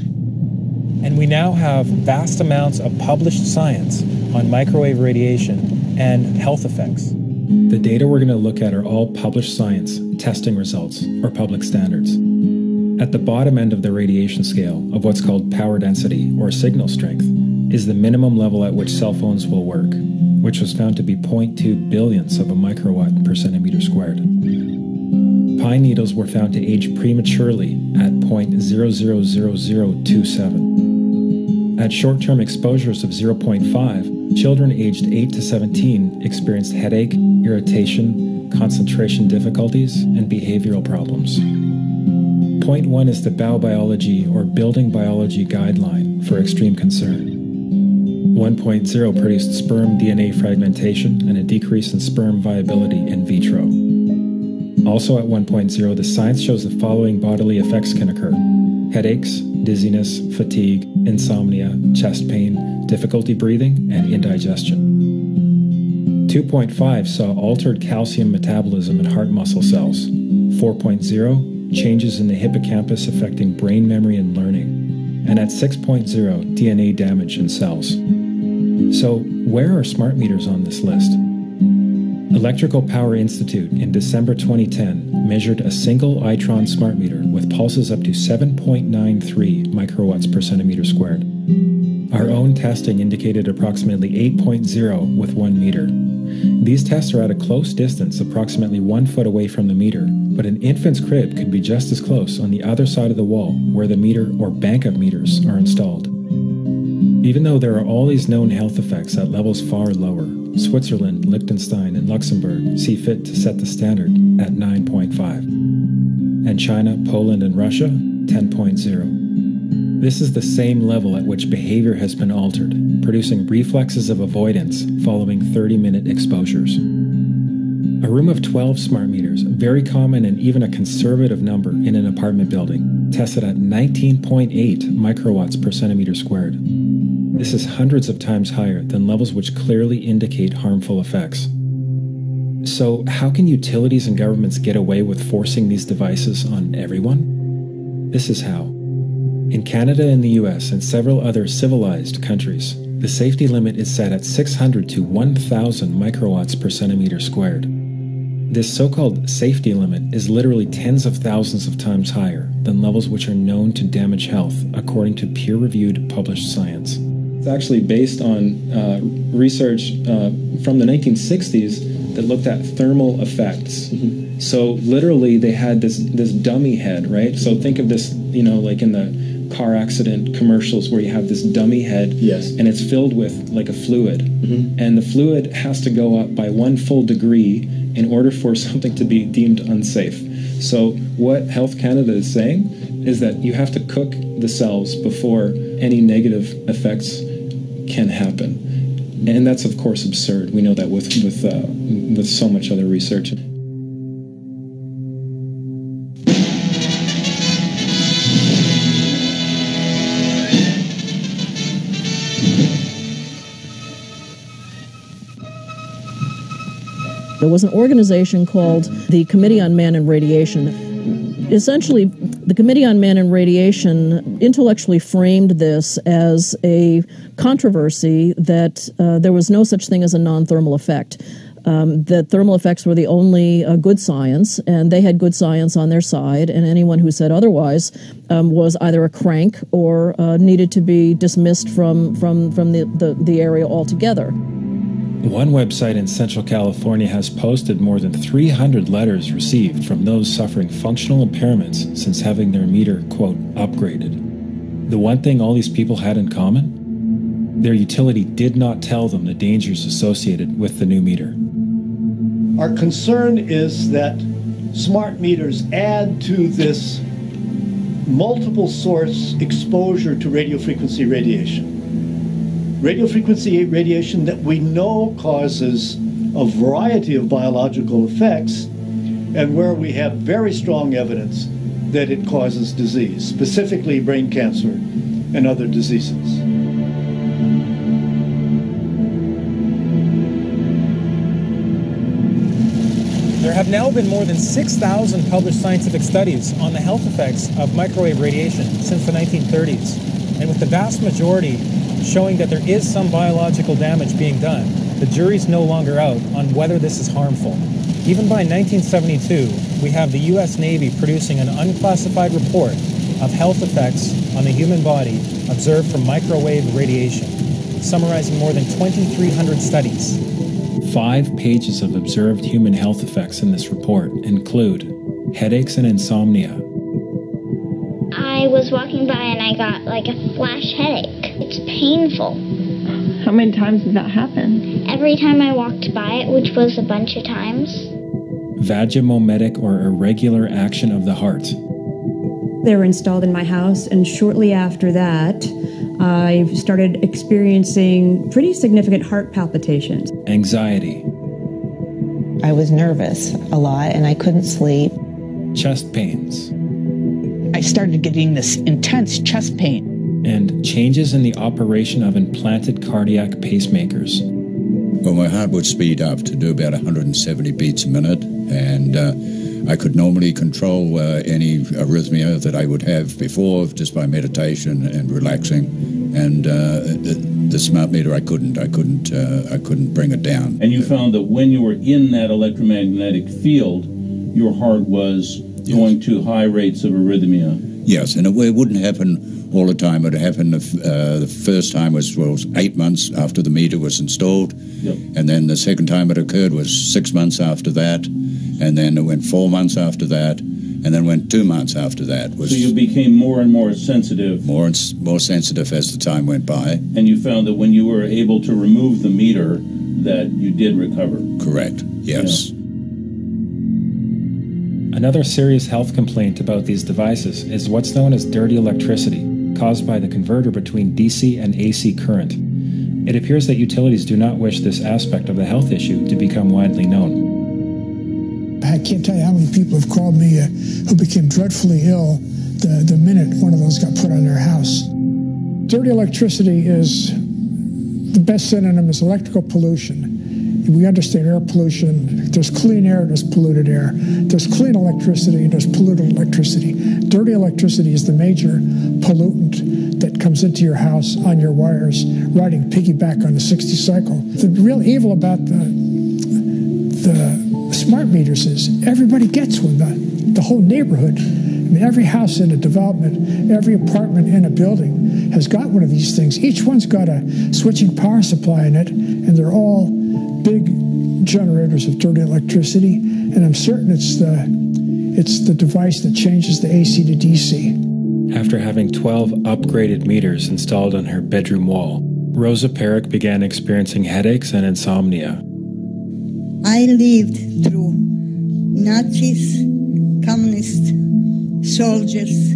And we now have vast amounts of published science on microwave radiation and health effects. The data we're going to look at are all published science, testing results, or public standards. At the bottom end of the radiation scale of what's called power density, or signal strength, is the minimum level at which cell phones will work, which was found to be 0.2 billionths of a microwatt per centimeter squared. Pine needles were found to age prematurely at 0.000027. At short-term exposures of 0.5, children aged 8 to 17 experienced headache, irritation, concentration difficulties, and behavioral problems. Point 1 is the Baubiology or Building Biology Guideline for Extreme Concern. 1.0 produced sperm DNA fragmentation and a decrease in sperm viability in vitro. Also at 1.0, the science shows the following bodily effects can occur: headaches, dizziness, fatigue, insomnia, chest pain, difficulty breathing, and indigestion. 2.5 saw altered calcium metabolism in heart muscle cells. 4.0, changes in the hippocampus affecting brain memory and learning. And at 6.0, DNA damage in cells. So, where are smart meters on this list? Electrical Power Institute in December 2010 measured a single Itron smart meter with pulses up to 7.93 microwatts per centimeter squared. Our own testing indicated approximately 8.0 with 1 meter. These tests are at a close distance, approximately 1 foot away from the meter, but an infant's crib could be just as close on the other side of the wall where the meter or bank of meters are installed. Even though there are all these known health effects at levels far lower, Switzerland, Liechtenstein, and Luxembourg see fit to set the standard at 9.5. And China, Poland, and Russia, 10.0. This is the same level at which behavior has been altered, producing reflexes of avoidance following 30-minute exposures. A room of 12 smart meters, very common and even a conservative number in an apartment building, tested at 19.8 microwatts per centimeter squared. This is hundreds of times higher than levels which clearly indicate harmful effects. So, how can utilities and governments get away with forcing these devices on everyone? This is how. In Canada and the US and several other civilized countries, the safety limit is set at 600 to 1,000 microwatts per centimeter squared. This so-called safety limit is literally tens of thousands of times higher than levels which are known to damage health, according to peer-reviewed published science. It's actually based on research from the 1960s that looked at thermal effects. Mm-hmm. So literally they had this dummy head, right? So think of this, like in the car accident commercials where you have this dummy head, yes, and it's filled with like a fluid, mm-hmm, and the fluid has to go up by 1 full degree in order for something to be deemed unsafe. So what Health Canada is saying is that you have to cook the cells before any negative effects can happen, and that's of course absurd. We know that with so much other research. There was an organization called the Committee on Man and Radiation. Essentially, the Committee on Man and Radiation intellectually framed this as a controversy that there was no such thing as a non-thermal effect. That thermal effects were the only good science, and they had good science on their side, and anyone who said otherwise was either a crank or needed to be dismissed from the area altogether. One website in Central California has posted more than 300 letters received from those suffering functional impairments since having their meter, quote, upgraded. The one thing all these people had in common? Their utility did not tell them the dangers associated with the new meter. Our concern is that smart meters add to this multiple source exposure to radiofrequency radiation. Radiofrequency radiation that we know causes a variety of biological effects, and where we have very strong evidence that it causes disease, specifically brain cancer and other diseases. There have now been more than 6,000 published scientific studies on the health effects of microwave radiation since the 1930s, and with the vast majority showing that there is some biological damage being done, the jury's no longer out on whether this is harmful. Even by 1972, we have the U.S. Navy producing an unclassified report of health effects on the human body observed from microwave radiation, summarizing more than 2,300 studies. 5 pages of observed human health effects in this report include headaches and insomnia. I was walking by and I got like a flash headache. It's painful. How many times did that happen? Every time I walked by it, which was a bunch of times. Vagomometic or irregular action of the heart. They were installed in my house, and shortly after that, I started experiencing pretty significant heart palpitations. Anxiety. I was nervous a lot and I couldn't sleep. Chest pains. I started getting this intense chest pain. And changes in the operation of implanted cardiac pacemakers. Well, my heart would speed up to do about 170 beats a minute, and I could normally control any arrhythmia that I would have before just by meditation and relaxing. And the smart meter, I couldn't bring it down. And you found that when you were in that electromagnetic field, your heart was going to high rates of arrhythmia. Yes, and it wouldn't happen all the time. It happened the first time was 8 months after the meter was installed, and then the second time it occurred was 6 months after that, and then it went 4 months after that, and then went 2 months after that. So you became more and more sensitive. More sensitive as the time went by. And you found that when you were able to remove the meter, that you did recover. Correct. Yes. Yeah. Another serious health complaint about these devices is what's known as dirty electricity, caused by the converter between DC and AC current. It appears that utilities do not wish this aspect of the health issue to become widely known. I can't tell you how many people have called me who became dreadfully ill the minute one of those got put on their house. Dirty electricity is the best synonym is electrical pollution. We understand air pollution. There's clean air, there's polluted air. There's clean electricity, there's polluted electricity. Dirty electricity is the major pollutant that comes into your house on your wires, riding piggyback on the 60 cycle. The real evil about the smart meters is everybody gets one, the whole neighborhood. I mean, every house in a development, every apartment in a building has got one of these things. Each one's got a switching power supply in it, and they're all big generators of dirty electricity, and I'm certain it's the device that changes the AC to DC. After having 12 upgraded meters installed on her bedroom wall, Rosa Perrick began experiencing headaches and insomnia. I lived through Nazis, communist soldiers,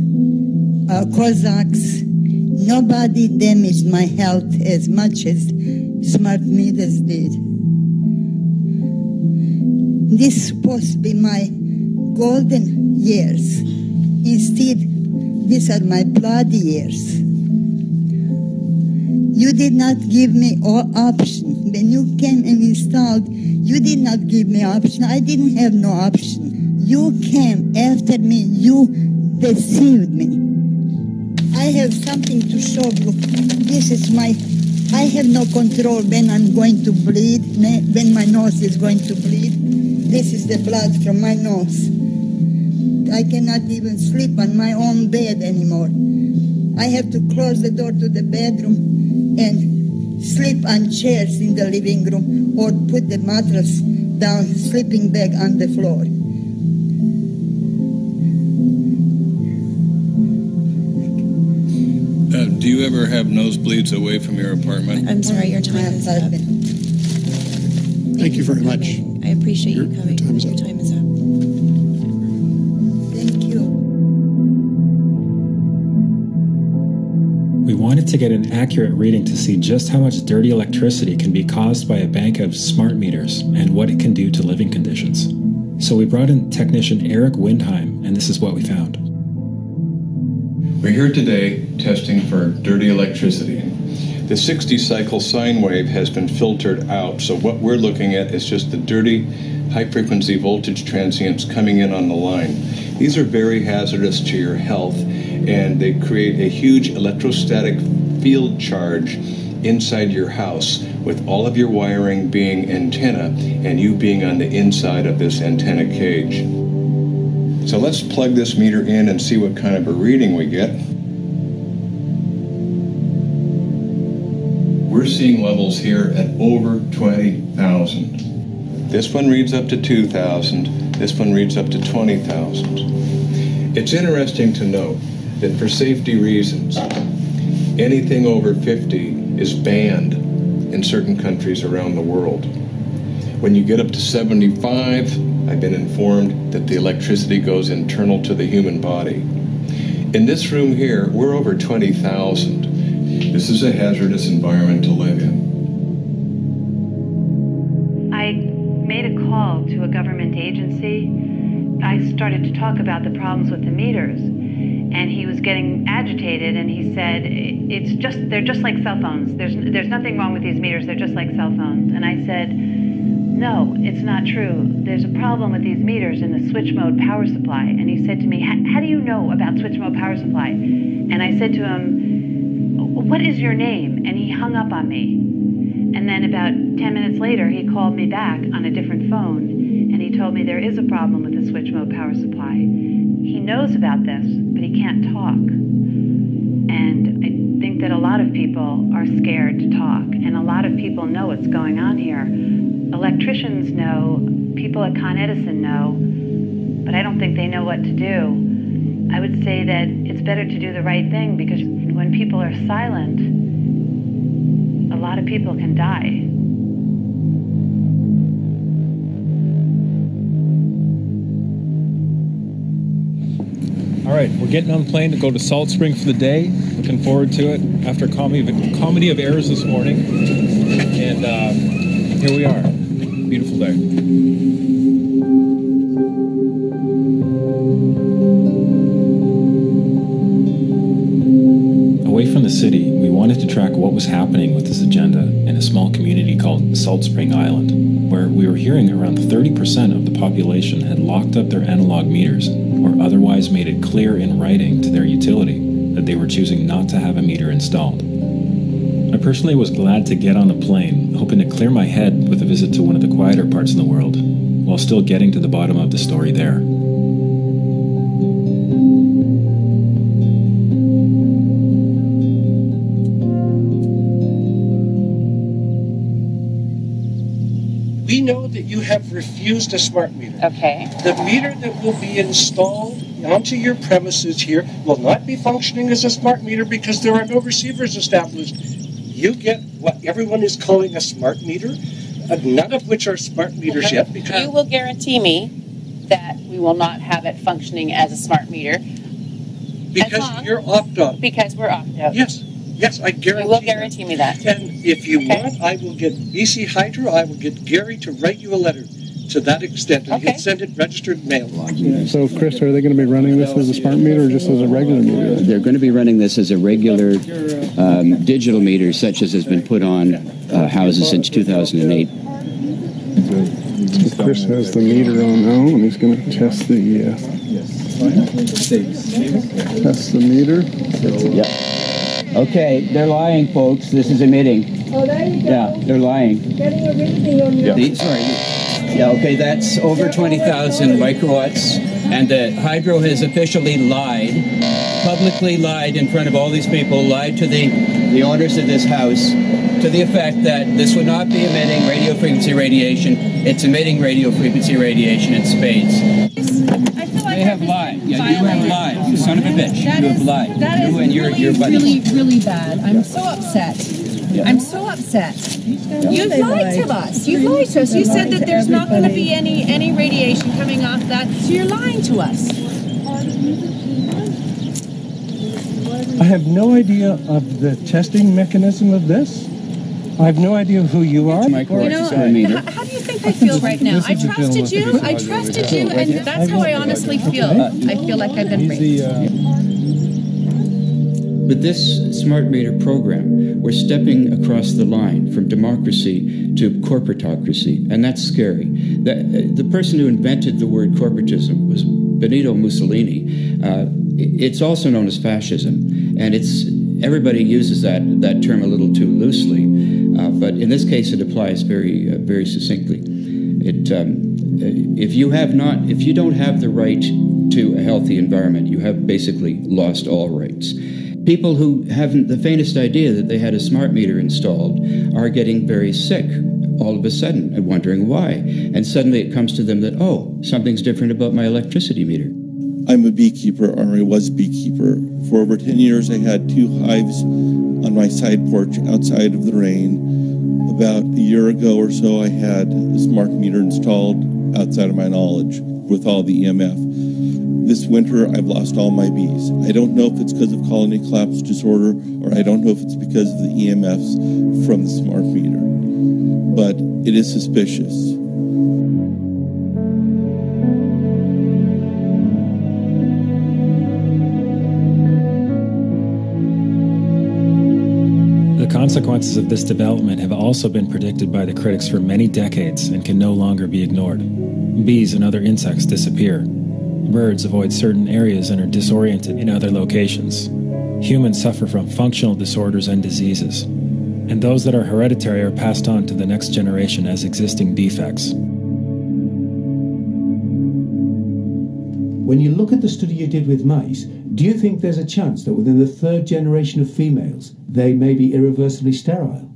Cossacks. Nobody damaged my health as much as smart meters did. This is supposed to be my golden years. Instead, these are my bloody years. You did not give me all option. When you came and installed, you did not give me option. I didn't have no option. You came after me. You deceived me. I have something to show you. This is I have no control when I'm going to bleed, when my nose is going to bleed. This is the blood from my nose. I cannot even sleep on my own bed anymore. I have to close the door to the bedroom and sleep on chairs in the living room or put the mattress down, sleeping bag on the floor. Do you ever have nosebleeds away from your apartment? I'm sorry, your time is up. Thank you very much. I appreciate you coming. Your time is up. Your time is up. Thank you. We wanted to get an accurate reading to see just how much dirty electricity can be caused by a bank of smart meters and what it can do to living conditions. So we brought in technician Eric Windheim, and this is what we found. We're here today testing for dirty electricity. The 60-cycle sine wave has been filtered out, so what we're looking at is just the dirty, high-frequency voltage transients coming in on the line. These are very hazardous to your health, and they create a huge electrostatic field charge inside your house, with all of your wiring being antenna, and you being on the inside of this antenna cage. So let's plug this meter in and see what kind of a reading we get. We're seeing levels here at over 20,000. This one reads up to 2,000. This one reads up to 20,000. It's interesting to note that for safety reasons, anything over 50 is banned in certain countries around the world. When you get up to 75, I've been informed that the electricity goes internal to the human body. In this room here, we're over 20,000. This is a hazardous environment to live in. I made a call to a government agency. I started to talk about the problems with the meters, and he was getting agitated, and he said, they're just like cell phones. There's nothing wrong with these meters, they're just like cell phones. And I said, no, it's not true. There's a problem with these meters in the switch mode power supply. And he said to me, how do you know about switch mode power supply? And I said to him, what is your name? And he hung up on me. And then about 10 minutes later, he called me back on a different phone, and he told me there is a problem with the switch mode power supply. He knows about this, but he can't talk. And I think that a lot of people are scared to talk, and a lot of people know what's going on here. Electricians know, people at Con Edison know, but I don't think they know what to do. I would say that it's better to do the right thing, because when people are silent, a lot of people can die. All right, we're getting on the plane to go to Salt Spring for the day. Looking forward to it after a comedy of errors this morning. And here we are. Beautiful day. Away from the city, we wanted to track what was happening with this agenda in a small community called Salt Spring Island, where we were hearing around 30% of the population had locked up their analog meters or otherwise made it clear in writing to their utility that they were choosing not to have a meter installed. I personally was glad to get on a plane, hoping to clear my head with a visit to one of the quieter parts of the world, while still getting to the bottom of the story there. We know that you have refused a smart meter. Okay. The meter that will be installed onto your premises here will not be functioning as a smart meter because there are no receivers established. You get what everyone is calling a smart meter, none of which are smart meters yet. Because you will guarantee me that we will not have it functioning as a smart meter. Because you're opt-out. Because we're opt-out. Yes. Yes, I guarantee. You will guarantee me that. And if you want, I will get BC Hydro, I will get Gary to write you a letter to that extent, and he'll send it registered mail. So, Chris, are they going to be running this as a smart meter or just as a regular meter? They're going to be running this as a regular digital meter, such as has been put on houses since 2008. So Chris has the meter on now, and he's going to test the meter. Yeah. Okay, they're lying, folks. This is emitting. Oh, there you go. Yeah, they're lying. Getting a reading on your... Sorry. Yeah, okay, that's over 20,000 microwatts, and the hydro has officially lied, publicly lied in front of all these people, lied to the owners of this house, to the effect that this would not be emitting radio frequency radiation. It's emitting radio frequency radiation in spades. They have lied. Yeah, you have lied. You son of a bitch. You have lied. That is really, really bad. I'm so upset. Yeah. I'm so upset. You've lied to us. You've lied to us. You said that there's not going to be any radiation coming off that, so you're lying to us. I have no idea of the testing mechanism of this. I have no idea who you are. You know, how do you think I feel right now? I trusted you, and that's how I honestly feel. I feel like I've been raped. With this smart meter program, we're stepping across the line from democracy to corporatocracy, and that's scary. The person who invented the word corporatism was Benito Mussolini. It's also known as fascism, and everybody uses that term a little too loosely, but in this case it applies very very succinctly. If you don't have the right to a healthy environment, you have basically lost all rights. People who haven't the faintest idea that they had a smart meter installed are getting very sick all of a sudden and wondering why. And suddenly it comes to them that, oh, something's different about my electricity meter. I'm a beekeeper, or I was a beekeeper. For over 10 years, I had 2 hives on my side porch outside of the rain. About a year ago or so, I had a smart meter installed outside of my knowledge with all the EMF. this winter I've lost all my bees. I don't know if it's because of colony collapse disorder, or I don't know if it's because of the EMFs from the smart meter. But it is suspicious. The consequences of this development have also been predicted by the critics for many decades and can no longer be ignored. Bees and other insects disappear. Birds avoid certain areas and are disoriented in other locations. Humans suffer from functional disorders and diseases. And those that are hereditary are passed on to the next generation as existing defects. When you look at the study you did with mice, do you think there's a chance that within the third generation of females, they may be irreversibly sterile?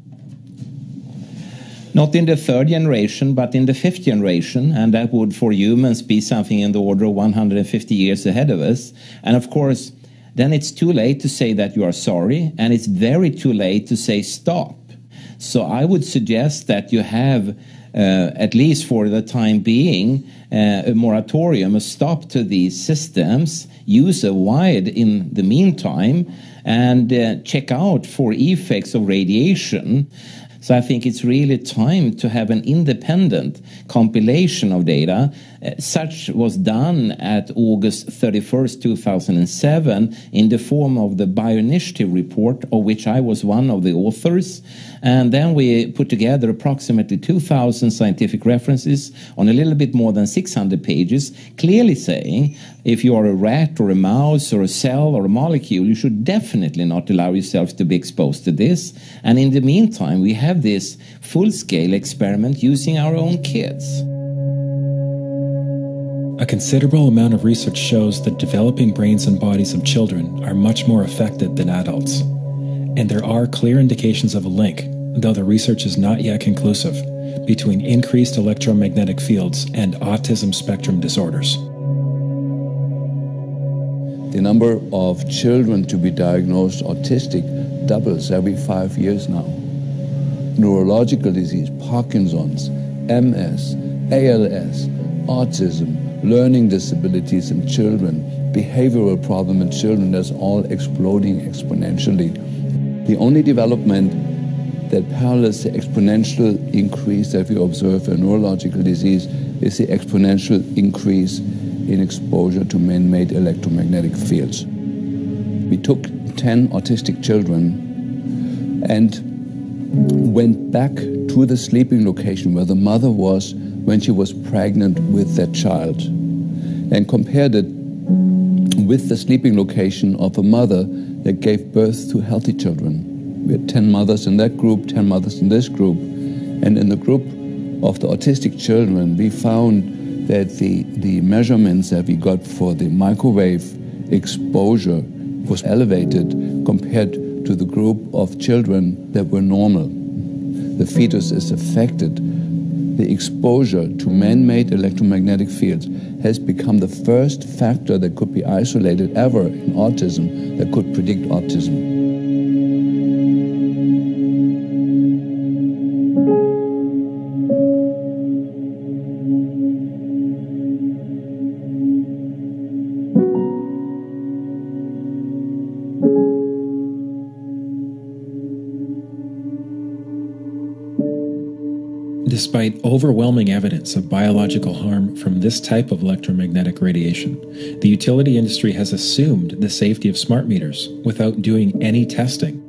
Not in the third generation, but in the fifth generation, and that would for humans be something in the order of 150 years ahead of us. And of course, then it's too late to say that you are sorry, and it's very too late to say stop. So I would suggest that you have, at least for the time being, a moratorium, a stop to these systems, use a wide in the meantime, and check out for effects of radiation. So I think it's really time to have an independent compilation of data. Such was done at August 31st, 2007 in the form of the Bioinitiative report, of which I was one of the authors. And then we put together approximately 2,000 scientific references on a little bit more than 600 pages, clearly saying if you are a rat or a mouse or a cell or a molecule, you should definitely not allow yourself to be exposed to this. And in the meantime, we have this full-scale experiment using our own kids. A considerable amount of research shows that developing brains and bodies of children are much more affected than adults. And there are clear indications of a link, though the research is not yet conclusive, between increased electromagnetic fields and autism spectrum disorders. The number of children to be diagnosed autistic doubles every 5 years now. Neurological disease, Parkinson's, MS, ALS, autism, learning disabilities in children, behavioral problem in children, that's all exploding exponentially. The only development that parallels the exponential increase that we observe in neurological disease is the exponential increase in exposure to man-made electromagnetic fields. We took 10 autistic children and went back to the sleeping location where the mother was when she was pregnant with that child, and compared it with the sleeping location of a mother that gave birth to healthy children. We had 10 mothers in that group, 10 mothers in this group, and in the group of the autistic children, we found that the measurements that we got for the microwave exposure was elevated compared to the group of children that were normal. The fetus is affected. The exposure to man-made electromagnetic fields has become the first factor that could be isolated ever in autism that could predict autism. Despite overwhelming evidence of biological harm from this type of electromagnetic radiation, the utility industry has assumed the safety of smart meters without doing any testing.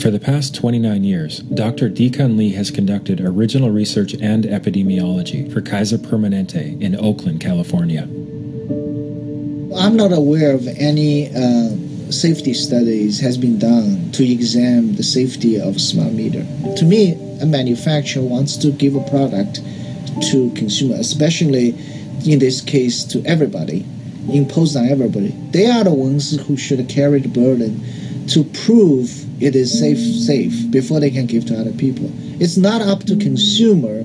For the past 29 years, Dr. Dekan Lee has conducted original research and epidemiology for Kaiser Permanente in Oakland, California. I'm not aware of any safety studies has been done to examine the safety of a smart meter. To me, a manufacturer wants to give a product to consumer, especially in this case to everybody, imposed on everybody. They are the ones who should carry the burden to prove it is safe before they can give to other people. It's not up to consumer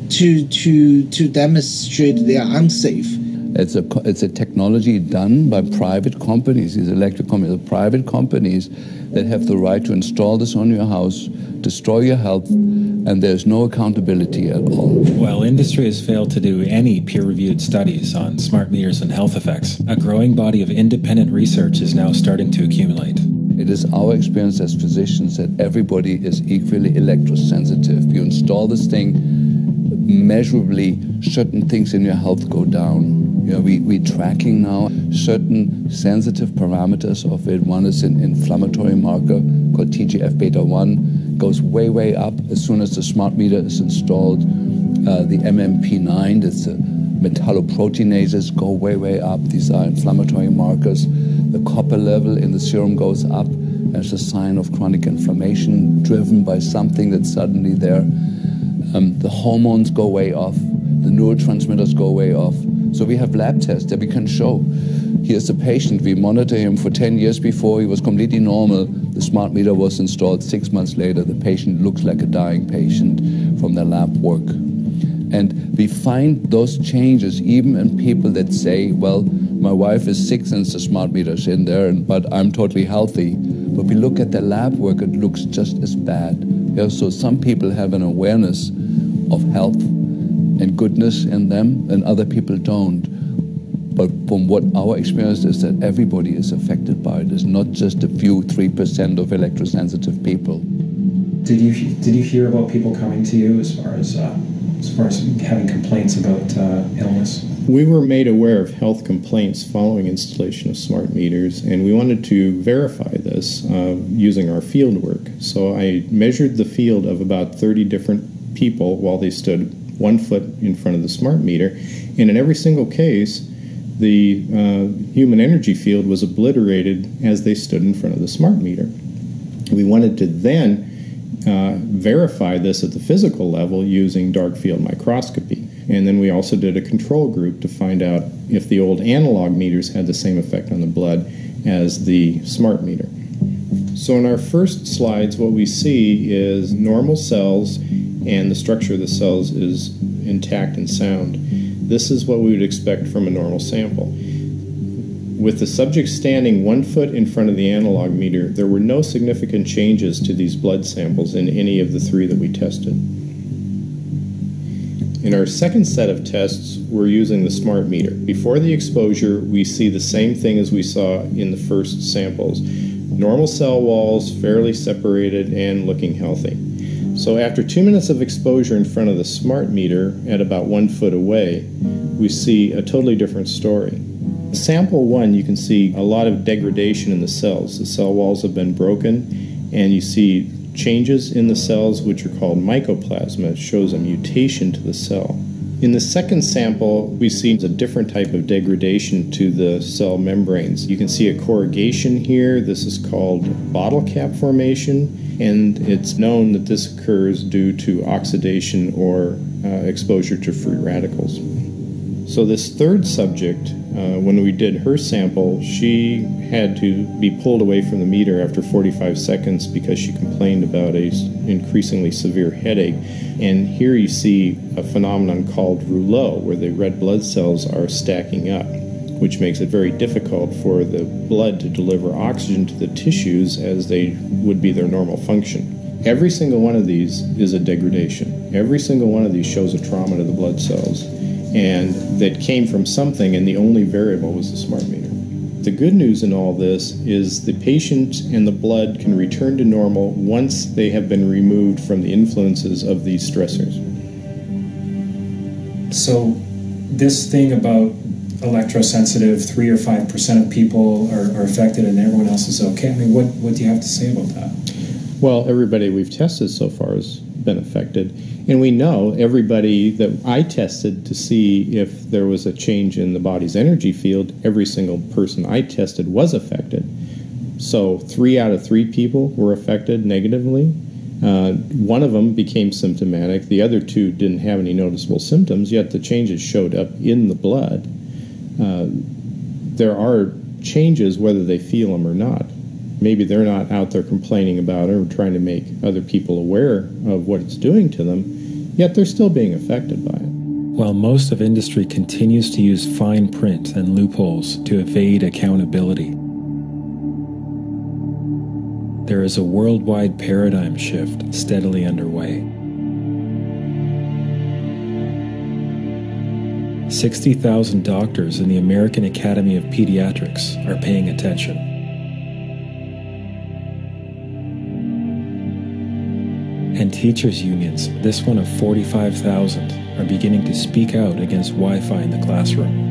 to demonstrate they are unsafe. It's a technology done by private companies. These electric companies are private companies that have the right to install this on your house, destroy your health, and there's no accountability at all. While industry has failed to do any peer-reviewed studies on smart meters and health effects, a growing body of independent research is now starting to accumulate. It is our experience as physicians that everybody is equally electrosensitive. You install this thing, measurably certain things in your health go down. You know, we're tracking now certain sensitive parameters of it. One is an inflammatory marker called TGF-beta1, goes way, way up as soon as the smart meter is installed. The MMP9, that's the metalloproteinases, go way, way up. These are inflammatory markers. The copper level in the serum goes up as a sign of chronic inflammation driven by something that's suddenly there. The hormones go way off. The neurotransmitters go way off. So we have lab tests that we can show. Here's the patient. We monitor him for 10 years before. He was completely normal. The smart meter was installed 6 months later. The patient looks like a dying patient from their lab work. And we find those changes even in people that say, well, my wife is sick since the smart meter's in there, but I'm totally healthy. But we look at their lab work, it looks just as bad. Yeah, so some people have an awareness of health and goodness in them, and other people don't. But from what our experience is that everybody is affected by it. It's not just a few 3% of electrosensitive people. Did you hear about people coming to you as far as having complaints about illness? We were made aware of health complaints following installation of smart meters, and we wanted to verify this using our field work. So I measured the field of about 30 different people while they stood 1 foot in front of the smart meter, and in every single case, the human energy field was obliterated as they stood in front of the smart meter. We wanted to then verify this at the physical level using dark field microscopy. And then we also did a control group to find out if the old analog meters had the same effect on the blood as the smart meter. So in our first slides, what we see is normal cells, and the structure of the cells is intact and sound. This is what we would expect from a normal sample. With the subject standing 1 foot in front of the analog meter, there were no significant changes to these blood samples in any of the 3 that we tested. In our second set of tests, we're using the smart meter. Before the exposure, we see the same thing as we saw in the first samples. Normal cell walls, fairly separated and looking healthy. So after 2 minutes of exposure in front of the smart meter at about 1 foot away, we see a totally different story. Sample 1, you can see a lot of degradation in the cells. The cell walls have been broken, and you see changes in the cells which are called mycoplasma. It shows a mutation to the cell. In the second sample, we see a different type of degradation to the cell membranes. You can see a corrugation here. This is called bottle cap formation, and it's known that this occurs due to oxidation or exposure to free radicals. So this third subject, when we did her sample, she had to be pulled away from the meter after 45 seconds because she complained about an increasingly severe headache. And here you see a phenomenon called rouleau, where the red blood cells are stacking up, which makes it very difficult for the blood to deliver oxygen to the tissues as they would be their normal function. Every single one of these is a degradation. Every single one of these shows a trauma to the blood cells, and that came from something, and the only variable was the smart meter. The good news in all this is the patient and the blood can return to normal once they have been removed from the influences of these stressors. So this thing about electrosensitive, 3 or 5% of people are affected and everyone else is okay, I mean, what do you have to say about that? Well, everybody we've tested so far has been affected. And we know everybody that I tested to see if there was a change in the body's energy field, every single person I tested was affected. So 3 out of 3 people were affected negatively. One of them became symptomatic. The other 2 didn't have any noticeable symptoms, yet the changes showed up in the blood. There are changes whether they feel them or not. Maybe they're not out there complaining about it or trying to make other people aware of what it's doing to them, yet they're still being affected by it. While most of industry continues to use fine print and loopholes to evade accountability, there is a worldwide paradigm shift steadily underway. 60,000 doctors in the American Academy of Pediatrics are paying attention. And teachers' unions, this one of 45,000, are beginning to speak out against Wi-Fi in the classroom.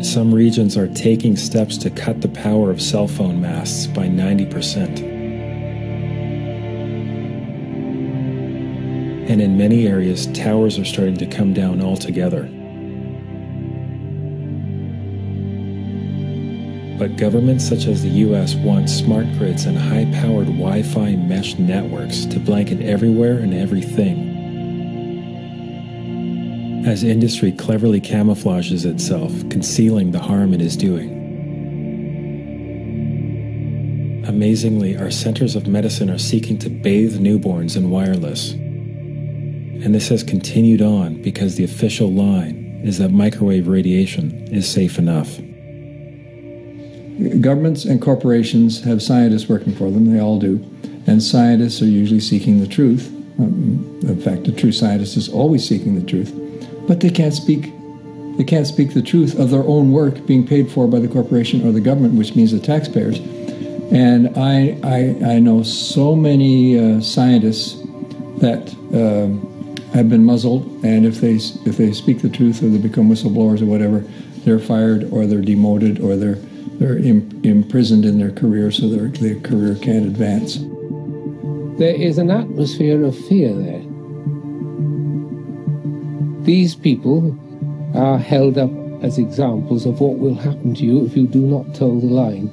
Some regions are taking steps to cut the power of cell phone masts by 90%. And in many areas, towers are starting to come down altogether. But governments such as the US want smart grids and high-powered Wi-Fi mesh networks to blanket everywhere and everything, as industry cleverly camouflages itself, concealing the harm it is doing. Amazingly, our centers of medicine are seeking to bathe newborns in wireless. And this has continued on because the official line is that microwave radiation is safe enough. Governments and corporations have scientists working for them, they all do, and scientists are usually seeking the truth. In fact, a true scientist is always seeking the truth, but they can't speak the truth of their own work being paid for by the corporation or the government, which means the taxpayers. And I know so many scientists that have been muzzled, and if they speak the truth or they become whistleblowers or whatever, they're fired or they're demoted or they're imprisoned in their career so their career can't advance. There is an atmosphere of fear there. These people are held up as examples of what will happen to you if you do not toe the line.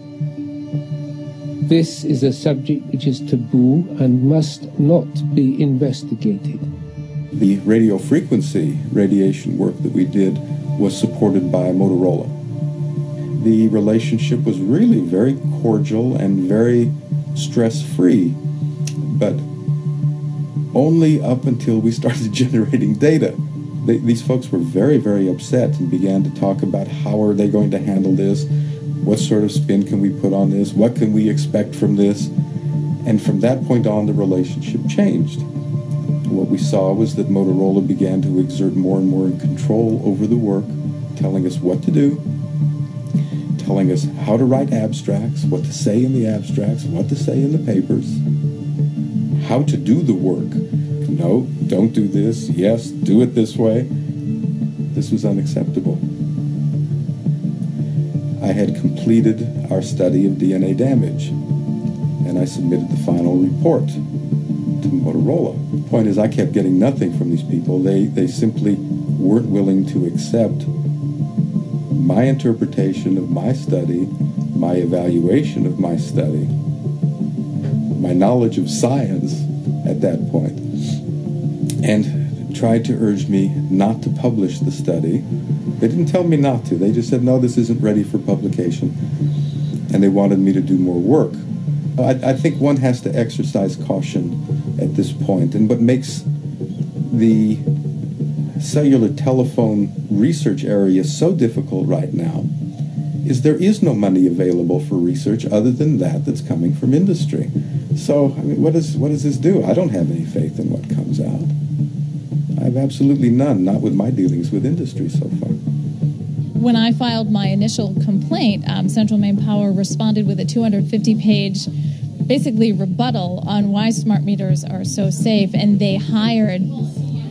This is a subject which is taboo and must not be investigated. The radio frequency radiation work that we did was supported by Motorola. The relationship was really very cordial and very stress-free, but only up until we started generating data. These folks were very, very upset and began to talk about how are they going to handle this, what sort of spin can we put on this, what can we expect from this, and from that point on the relationship changed. What we saw was that Motorola began to exert more and more control over the work, telling us what to do, telling us how to write abstracts, what to say in the abstracts, what to say in the papers, how to do the work. No, don't do this. Yes, do it this way. This was unacceptable. I had completed our study of DNA damage, and I submitted the final report to Motorola. The point is, I kept getting nothing from these people. They simply weren't willing to accept my interpretation of my study, my evaluation of my study, my knowledge of science at that point, and tried to urge me not to publish the study. They didn't tell me not to. They just said, no, this isn't ready for publication, and they wanted me to do more work. I think one has to exercise caution at this point, and what makes the cellular telephone research area so difficult right now is there is no money available for research other than that's coming from industry. So, I mean, what does this do? I don't have any faith in what comes out. I have absolutely none, not with my dealings with industry so far. When I filed my initial complaint, Central Maine Power responded with a 250-page, basically rebuttal on why smart meters are so safe, and they hired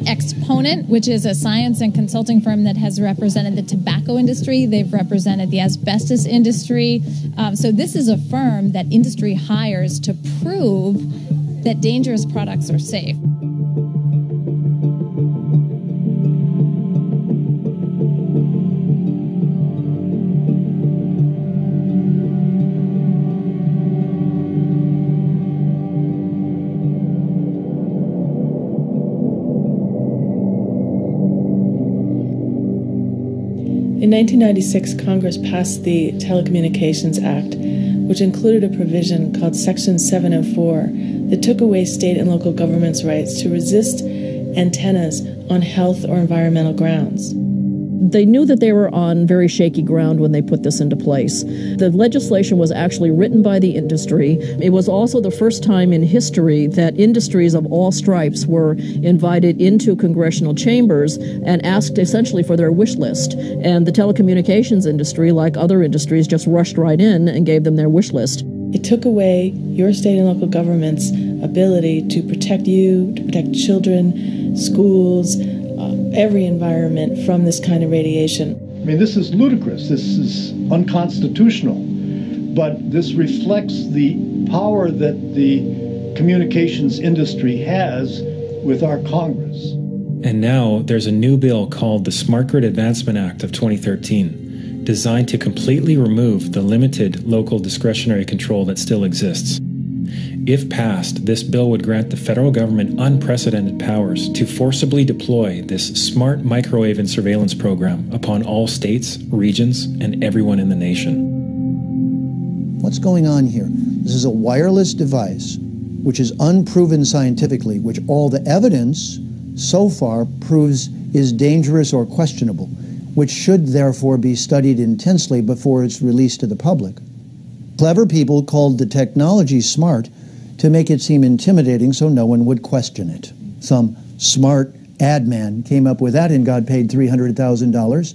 Exponent, which is a science and consulting firm that has represented the tobacco industry. They've represented the asbestos industry. So this is a firm that industry hires to prove that dangerous products are safe. In 1996, Congress passed the Telecommunications Act, which included a provision called Section 704 that took away state and local governments' rights to resist antennas on health or environmental grounds. They knew that they were on very shaky ground when they put this into place. The legislation was actually written by the industry. It was also the first time in history that industries of all stripes were invited into congressional chambers and asked essentially for their wish list. And the telecommunications industry, like other industries, just rushed right in and gave them their wish list. It took away your state and local government's ability to protect you, to protect children, schools, every environment from this kind of radiation. I mean, this is ludicrous. This is unconstitutional. But this reflects the power that the communications industry has with our Congress. And now there's a new bill called the Smart Grid Advancement Act of 2013, designed to completely remove the limited local discretionary control that still exists. If passed, this bill would grant the federal government unprecedented powers to forcibly deploy this smart microwave and surveillance program upon all states, regions, and everyone in the nation. What's going on here? This is a wireless device which is unproven scientifically, which all the evidence so far proves is dangerous or questionable, which should therefore be studied intensely before it's released to the public. Clever people called the technology smart to make it seem intimidating so no one would question it. Some smart ad man came up with that and got paid $300,000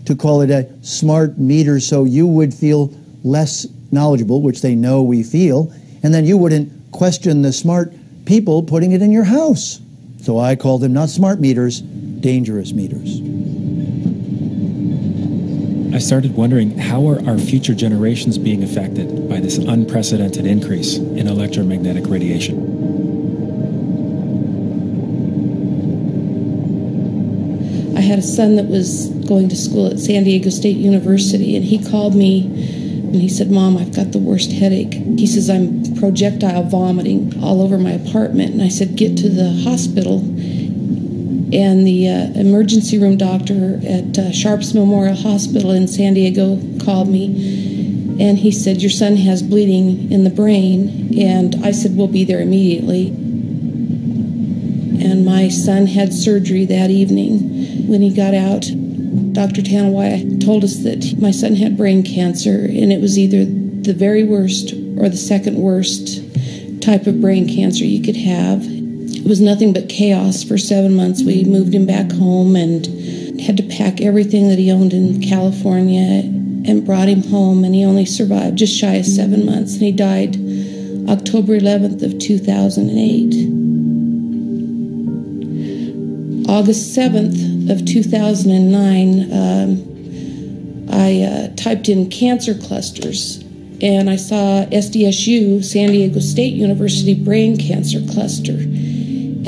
to call it a smart meter so you would feel less knowledgeable, which they know we feel, and then you wouldn't question the smart people putting it in your house. So I call them not smart meters, dangerous meters. I started wondering, how are our future generations being affected by this unprecedented increase in electromagnetic radiation? I had a son that was going to school at San Diego State University, and he called me and he said, "Mom, I've got the worst headache." He says, "I'm projectile vomiting all over my apartment." And I said, "Get to the hospital." And the emergency room doctor at Sharps Memorial Hospital in San Diego called me, and he said, "Your son has bleeding in the brain." And I said, "We'll be there immediately." And my son had surgery that evening. When he got out, Dr. Tanawai told us that my son had brain cancer, and it was either the very worst or the second worst type of brain cancer you could have. It was nothing but chaos for 7 months. We moved him back home and had to pack everything that he owned in California and brought him home, and he only survived just shy of 7 months, and he died October 11th of 2008. August 7th of 2009, I typed in cancer clusters, and I saw SDSU, San Diego State University brain cancer cluster.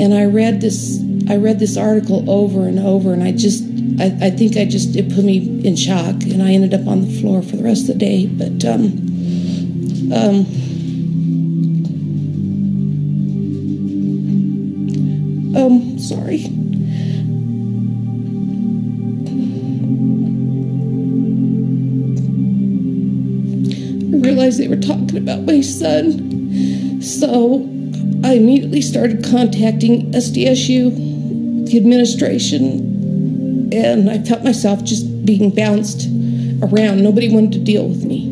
And I read this article over and over, and I think it put me in shock, and I ended up on the floor for the rest of the day. But sorry. I realized they were talking about my son, so I immediately started contacting SDSU, the administration, and I felt myself just being bounced around. Nobody wanted to deal with me.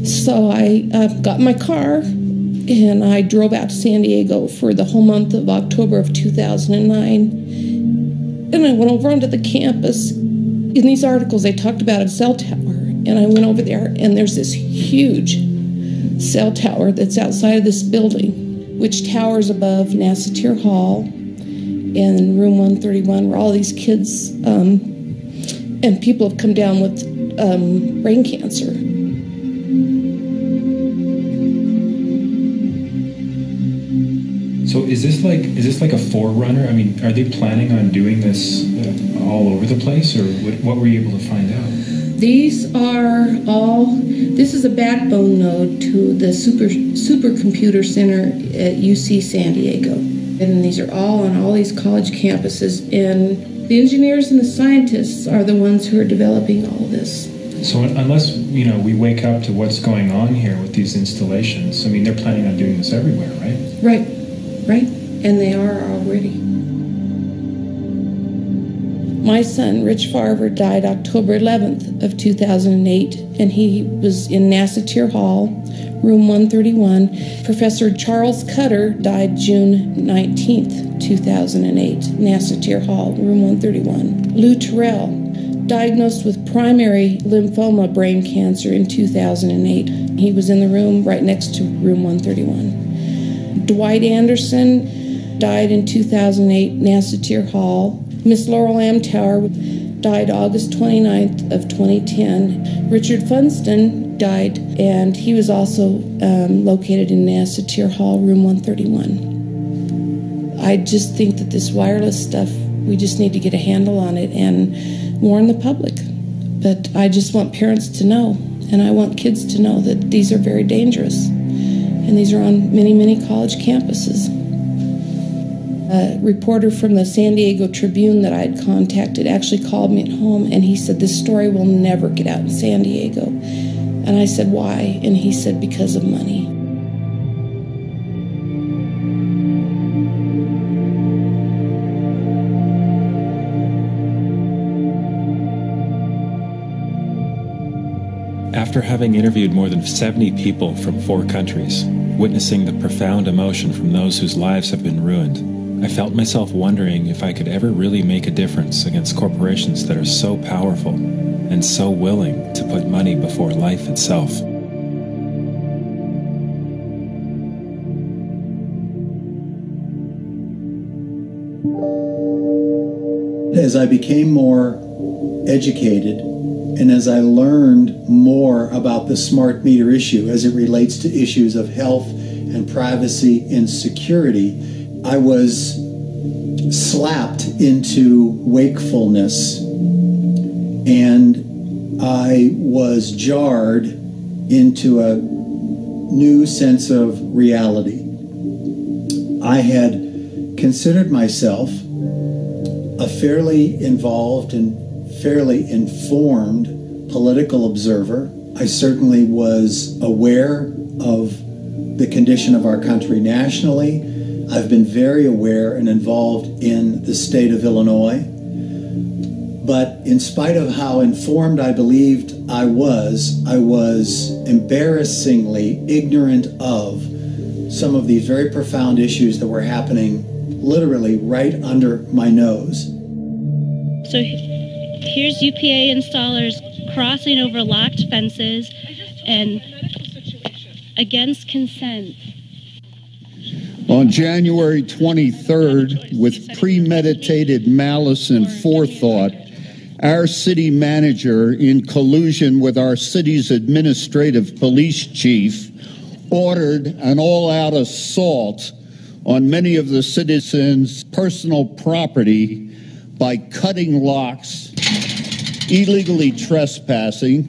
So I got in my car, and I drove out to San Diego for the whole month of October of 2009. And I went over onto the campus. In these articles, they talked about a cell tower, and I went over there, and there's this huge cell tower that's outside of this building, which towers above NASA Tier Hall and room 131, where all these kids and people have come down with brain cancer. So is this like a forerunner? I mean, are they planning on doing this all over the place, or what were you able to find out? This is a backbone node to the supercomputer center at UC San Diego. And these are all on all these college campuses. And the engineers and the scientists are the ones who are developing all of this. So unless, we wake up to what's going on here with these installations, I mean, they're planning on doing this everywhere, right? Right. And they are already. My son, Rich Farver, died October 11th of 2008, and he was in Nassatir Hall, room 131. Professor Charles Cutter died June 19th, 2008, Nassatir Hall, room 131. Lou Terrell, diagnosed with primary lymphoma brain cancer in 2008. He was in the room right next to room 131. Dwight Anderson died in 2008, Nassatir Hall. Miss Laurel Amtower died August 29th of 2010. Richard Funston died, and he was also located in Nassatir Hall, room 131. I just think that this wireless stuff, we just need to get a handle on it and warn the public. But I just want parents to know, and I want kids to know that these are very dangerous, and these are on many, many college campuses. A reporter from the San Diego Tribune that I had contacted actually called me at home, and he said, this story will never get out in San Diego. And I said, why? And he said, because of money. After having interviewed more than 70 people from 4 countries, witnessing the profound emotion from those whose lives have been ruined, I felt myself wondering if I could ever really make a difference against corporations that are so powerful and so willing to put money before life itself. As I became more educated and as I learned more about the smart meter issue as it relates to issues of health and privacy and security, I was slapped into wakefulness, and I was jarred into a new sense of reality. I had considered myself a fairly involved and fairly informed political observer. I certainly was aware of the condition of our country nationally. I've been very aware and involved in the state of Illinois. But in spite of how informed I believed I was embarrassingly ignorant of some of these very profound issues that were happening literally right under my nose. So here's UPA installers crossing over locked fences and against consent. On January 23rd, with premeditated malice and forethought, our city manager, in collusion with our city's administrative police chief, ordered an all-out assault on many of the citizens' personal property by cutting locks, illegally trespassing,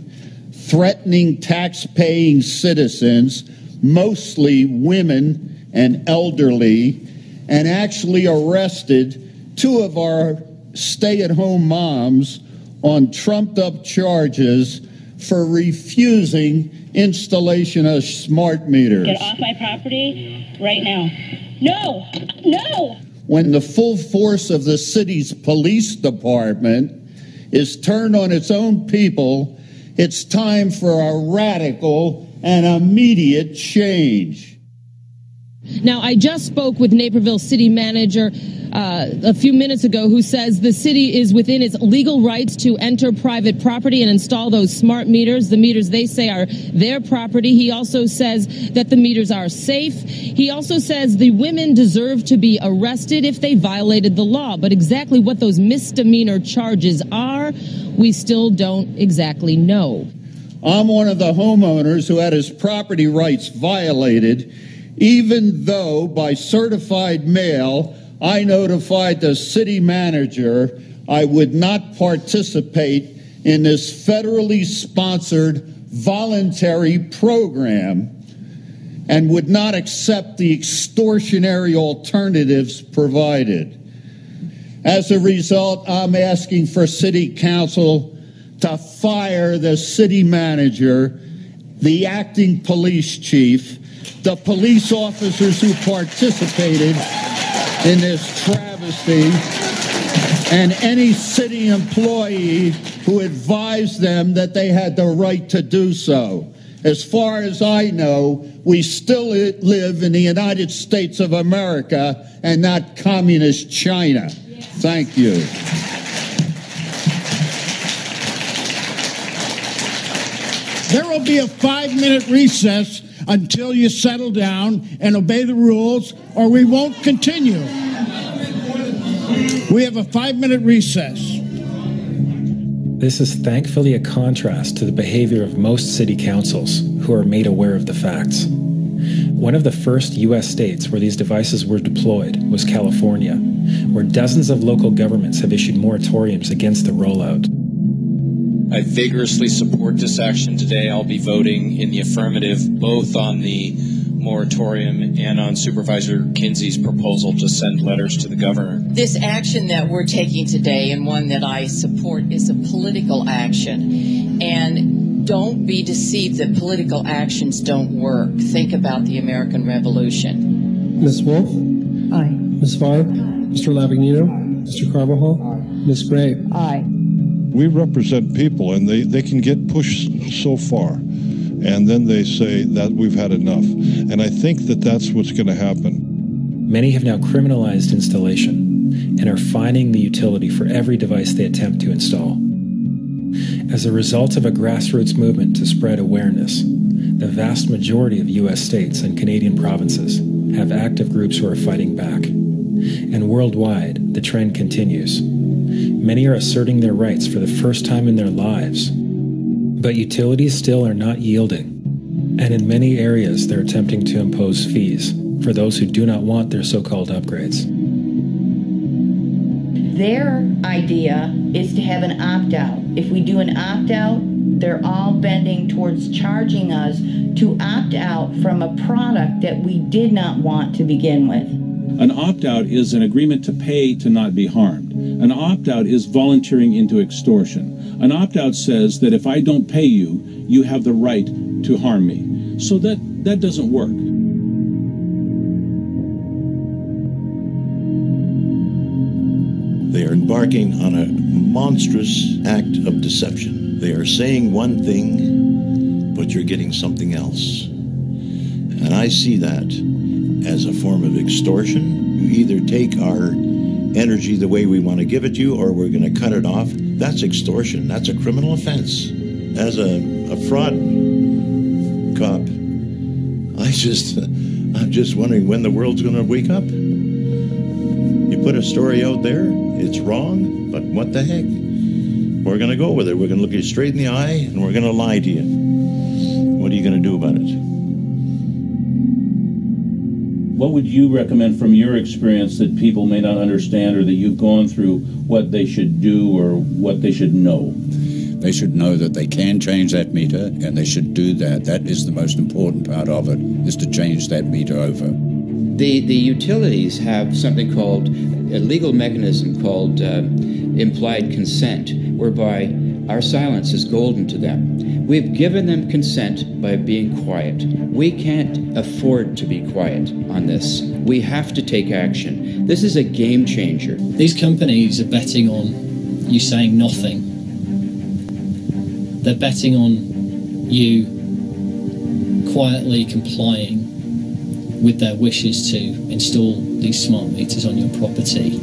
threatening tax-paying citizens, mostly women and elderly, and actually arrested 2 of our stay-at-home moms on trumped-up charges for refusing installation of smart meters. Get off my property right now. No! No! When the full force of the city's police department is turned on its own people, it's time for a radical and immediate change. Now, I just spoke with Naperville City Manager a few minutes ago, who says the city is within its legal rights to enter private property and install those smart meters, the meters they say are their property. He also says that the meters are safe. He also says the women deserve to be arrested if they violated the law. But exactly what those misdemeanor charges are, we still don't exactly know. I'm one of the homeowners who had his property rights violated, even though by certified mail I notified the city manager I would not participate in this federally sponsored voluntary program and would not accept the extortionary alternatives provided. As a result, I'm asking for City Council to fire the city manager, the acting police chief, the police officers who participated in this travesty, and any city employee who advised them that they had the right to do so. As far as I know, we still live in the United States of America and not communist China. Thank you. There will be a 5-minute recess until you settle down and obey the rules, or we won't continue. We have a 5-minute recess. This is thankfully a contrast to the behavior of most city councils, who are made aware of the facts. One of the first U.S. states where these devices were deployed was California, where dozens of local governments have issued moratoriums against the rollout. I vigorously support this action today. I'll be voting in the affirmative both on the moratorium and on Supervisor Kinsey's proposal to send letters to the governor. This action that we're taking today, and one that I support, is a political action. And don't be deceived that political actions don't work. Think about the American Revolution. Ms. Wolf? Aye. Ms. Farr? Mr. Lavignito? Mr. Carvajal? Ms. Gray? Aye. We represent people, and they can get pushed so far. And then they say that we've had enough. And I think that that's what's going to happen. Many have now criminalized installation and are fining the utility for every device they attempt to install. As a result of a grassroots movement to spread awareness, the vast majority of U.S. states and Canadian provinces have active groups who are fighting back. And worldwide, the trend continues. Many are asserting their rights for the first time in their lives. But utilities still are not yielding, and in many areas they're attempting to impose fees for those who do not want their so-called upgrades. Their idea is to have an opt-out. If we do an opt-out, they're all bending towards charging us to opt out from a product that we did not want to begin with. An opt-out is an agreement to pay to not be harmed. An opt-out is volunteering into extortion. An opt-out says that if I don't pay you, you have the right to harm me. So that doesn't work. They are embarking on a monstrous act of deception. They are saying one thing, but you're getting something else. And I see that as a form of extortion. You either take our energy the way we want to give it to you, or we're going to cut it off. That's extortion. That's a criminal offense. As a fraud cop, I'm just wondering when the world's going to wake up. You put a story out there, it's wrong, but what the heck? We're going to go with it. We're going to look you straight in the eye, and we're going to lie to you. What are you going to do about it? What would you recommend from your experience that people may not understand, or that you've gone through, what they should do or what they should know? They should know that they can change that meter, and they should do that. That is the most important part of it, is to change that meter over. The utilities have something called a legal mechanism called implied consent, whereby our silence is golden to them. We've given them consent by being quiet. We can't afford to be quiet on this. We have to take action. This is a game changer. These companies are betting on you saying nothing. They're betting on you quietly complying with their wishes to install these smart meters on your property.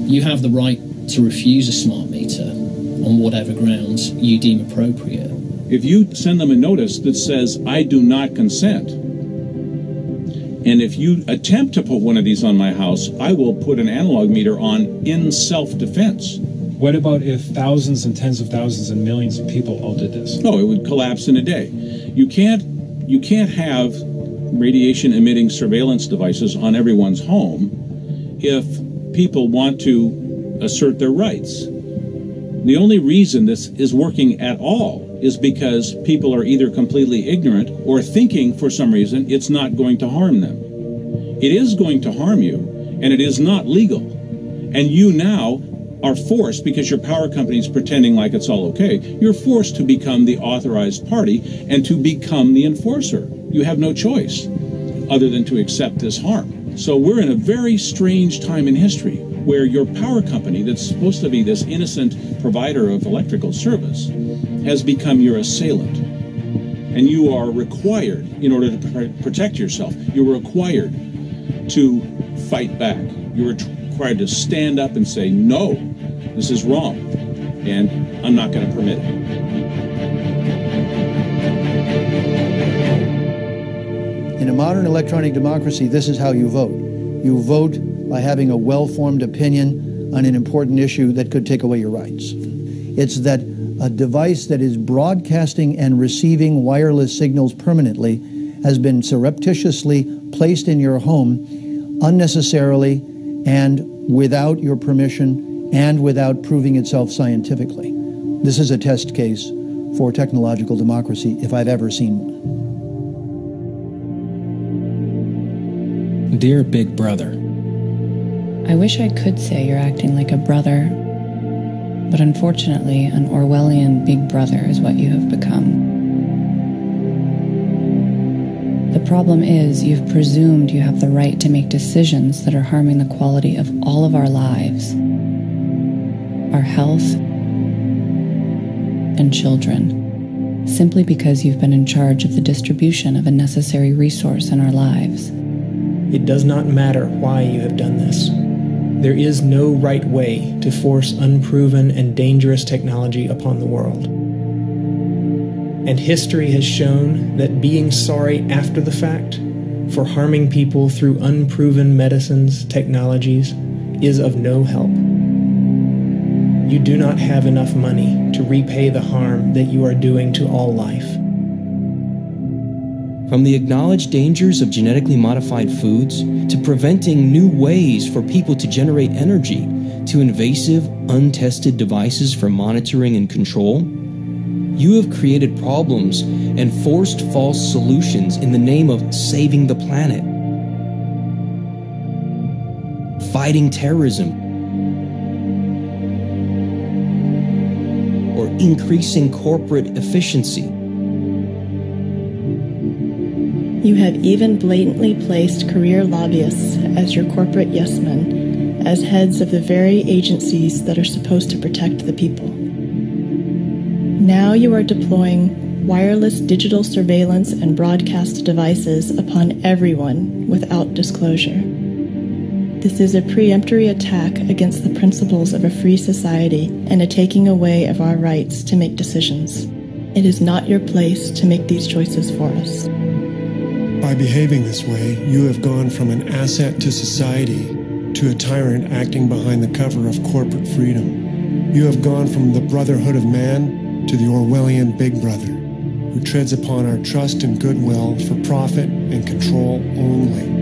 You have the right to refuse a smart meter on whatever grounds you deem appropriate. If you send them a notice that says, I do not consent, and if you attempt to put one of these on my house, I will put an analog meter on in self-defense. What about if thousands and tens of thousands and millions of people all did this? No, it would collapse in a day. You can't have radiation-emitting surveillance devices on everyone's home if people want to assert their rights. The only reason this is working at all is because people are either completely ignorant or thinking for some reason it's not going to harm them. It is going to harm you, and it is not legal. And you now are forced, because your power company is pretending like it's all okay, you're forced to become the authorized party and to become the enforcer. You have no choice other than to accept this harm. So we're in a very strange time in history. where your power company, that's supposed to be this innocent provider of electrical service, has become your assailant. And you are required, in order to protect yourself, you're required to fight back. You're required to stand up and say, no, this is wrong, and I'm not going to permit it. In a modern electronic democracy, this is how you vote. You vote by having a well-formed opinion on an important issue that could take away your rights. It's that a device that is broadcasting and receiving wireless signals permanently has been surreptitiously placed in your home unnecessarily and without your permission and without proving itself scientifically. This is a test case for technological democracy if I've ever seen one. Dear Big Brother, I wish I could say you're acting like a brother, but unfortunately, an Orwellian big brother is what you have become. The problem is you've presumed you have the right to make decisions that are harming the quality of all of our lives, our health, and children, simply because you've been in charge of the distribution of a necessary resource in our lives. It does not matter why you have done this. There is no right way to force unproven and dangerous technology upon the world. And history has shown that being sorry after the fact for harming people through unproven medicines, technologies, is of no help. You do not have enough money to repay the harm that you are doing to all life. From the acknowledged dangers of genetically modified foods, to preventing new ways for people to generate energy, to invasive, untested devices for monitoring and control, you have created problems and forced false solutions in the name of saving the planet, fighting terrorism, or increasing corporate efficiency. You have even blatantly placed career lobbyists as your corporate yes-men, as heads of the very agencies that are supposed to protect the people. Now you are deploying wireless digital surveillance and broadcast devices upon everyone without disclosure. This is a preemptory attack against the principles of a free society and a taking away of our rights to make decisions. It is not your place to make these choices for us. By behaving this way, you have gone from an asset to society to a tyrant acting behind the cover of corporate freedom. You have gone from the brotherhood of man to the Orwellian big brother, who treads upon our trust and goodwill for profit and control only.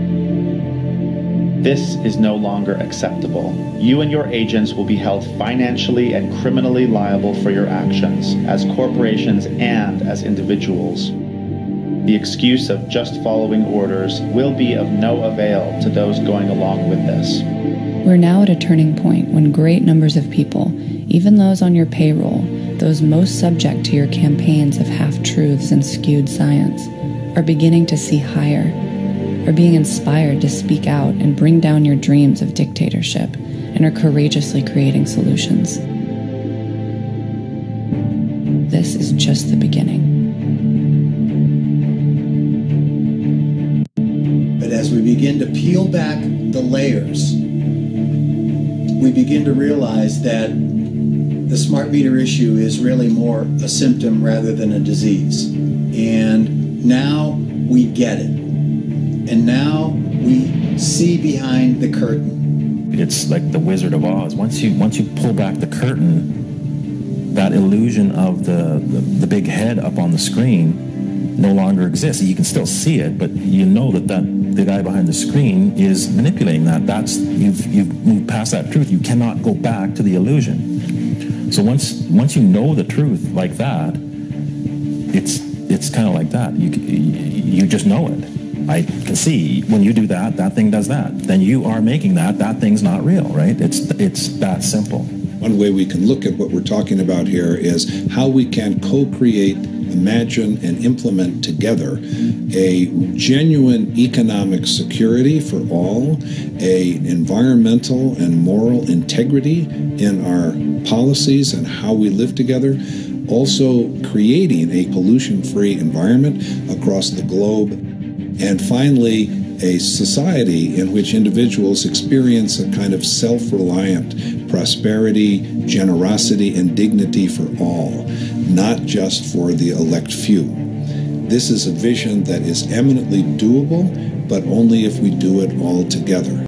This is no longer acceptable. You and your agents will be held financially and criminally liable for your actions, as corporations and as individuals. The excuse of just following orders will be of no avail to those going along with this. We're now at a turning point when great numbers of people, even those on your payroll, those most subject to your campaigns of half-truths and skewed science, are beginning to see higher, are being inspired to speak out and bring down your dreams of dictatorship, and are courageously creating solutions. This is just the beginning. As we begin to peel back the layers, we begin to realize that the smart meter issue is really more a symptom rather than a disease. And now we get it. And now we see behind the curtain. It's like the Wizard of Oz. Once you pull back the curtain, that illusion of the big head up on the screen no longer exists. You can still see it, but you know that the guy behind the screen is manipulating that. That's you've moved past that truth. You cannot go back to the illusion. So once you know the truth like that, it's kind of like that. You just know it. I can see when you do that, that thing does that. Then you are making that thing's not real, right? It's that simple. One way we can look at what we're talking about here is how we can co-create imagine and implement together a genuine economic security for all, a environmental and moral integrity in our policies and how we live together, also creating a pollution-free environment across the globe, and finally, a society in which individuals experience a kind of self-reliant prosperity, generosity, and dignity for all, not just for the elect few. This is a vision that is eminently doable, but only if we do it all together.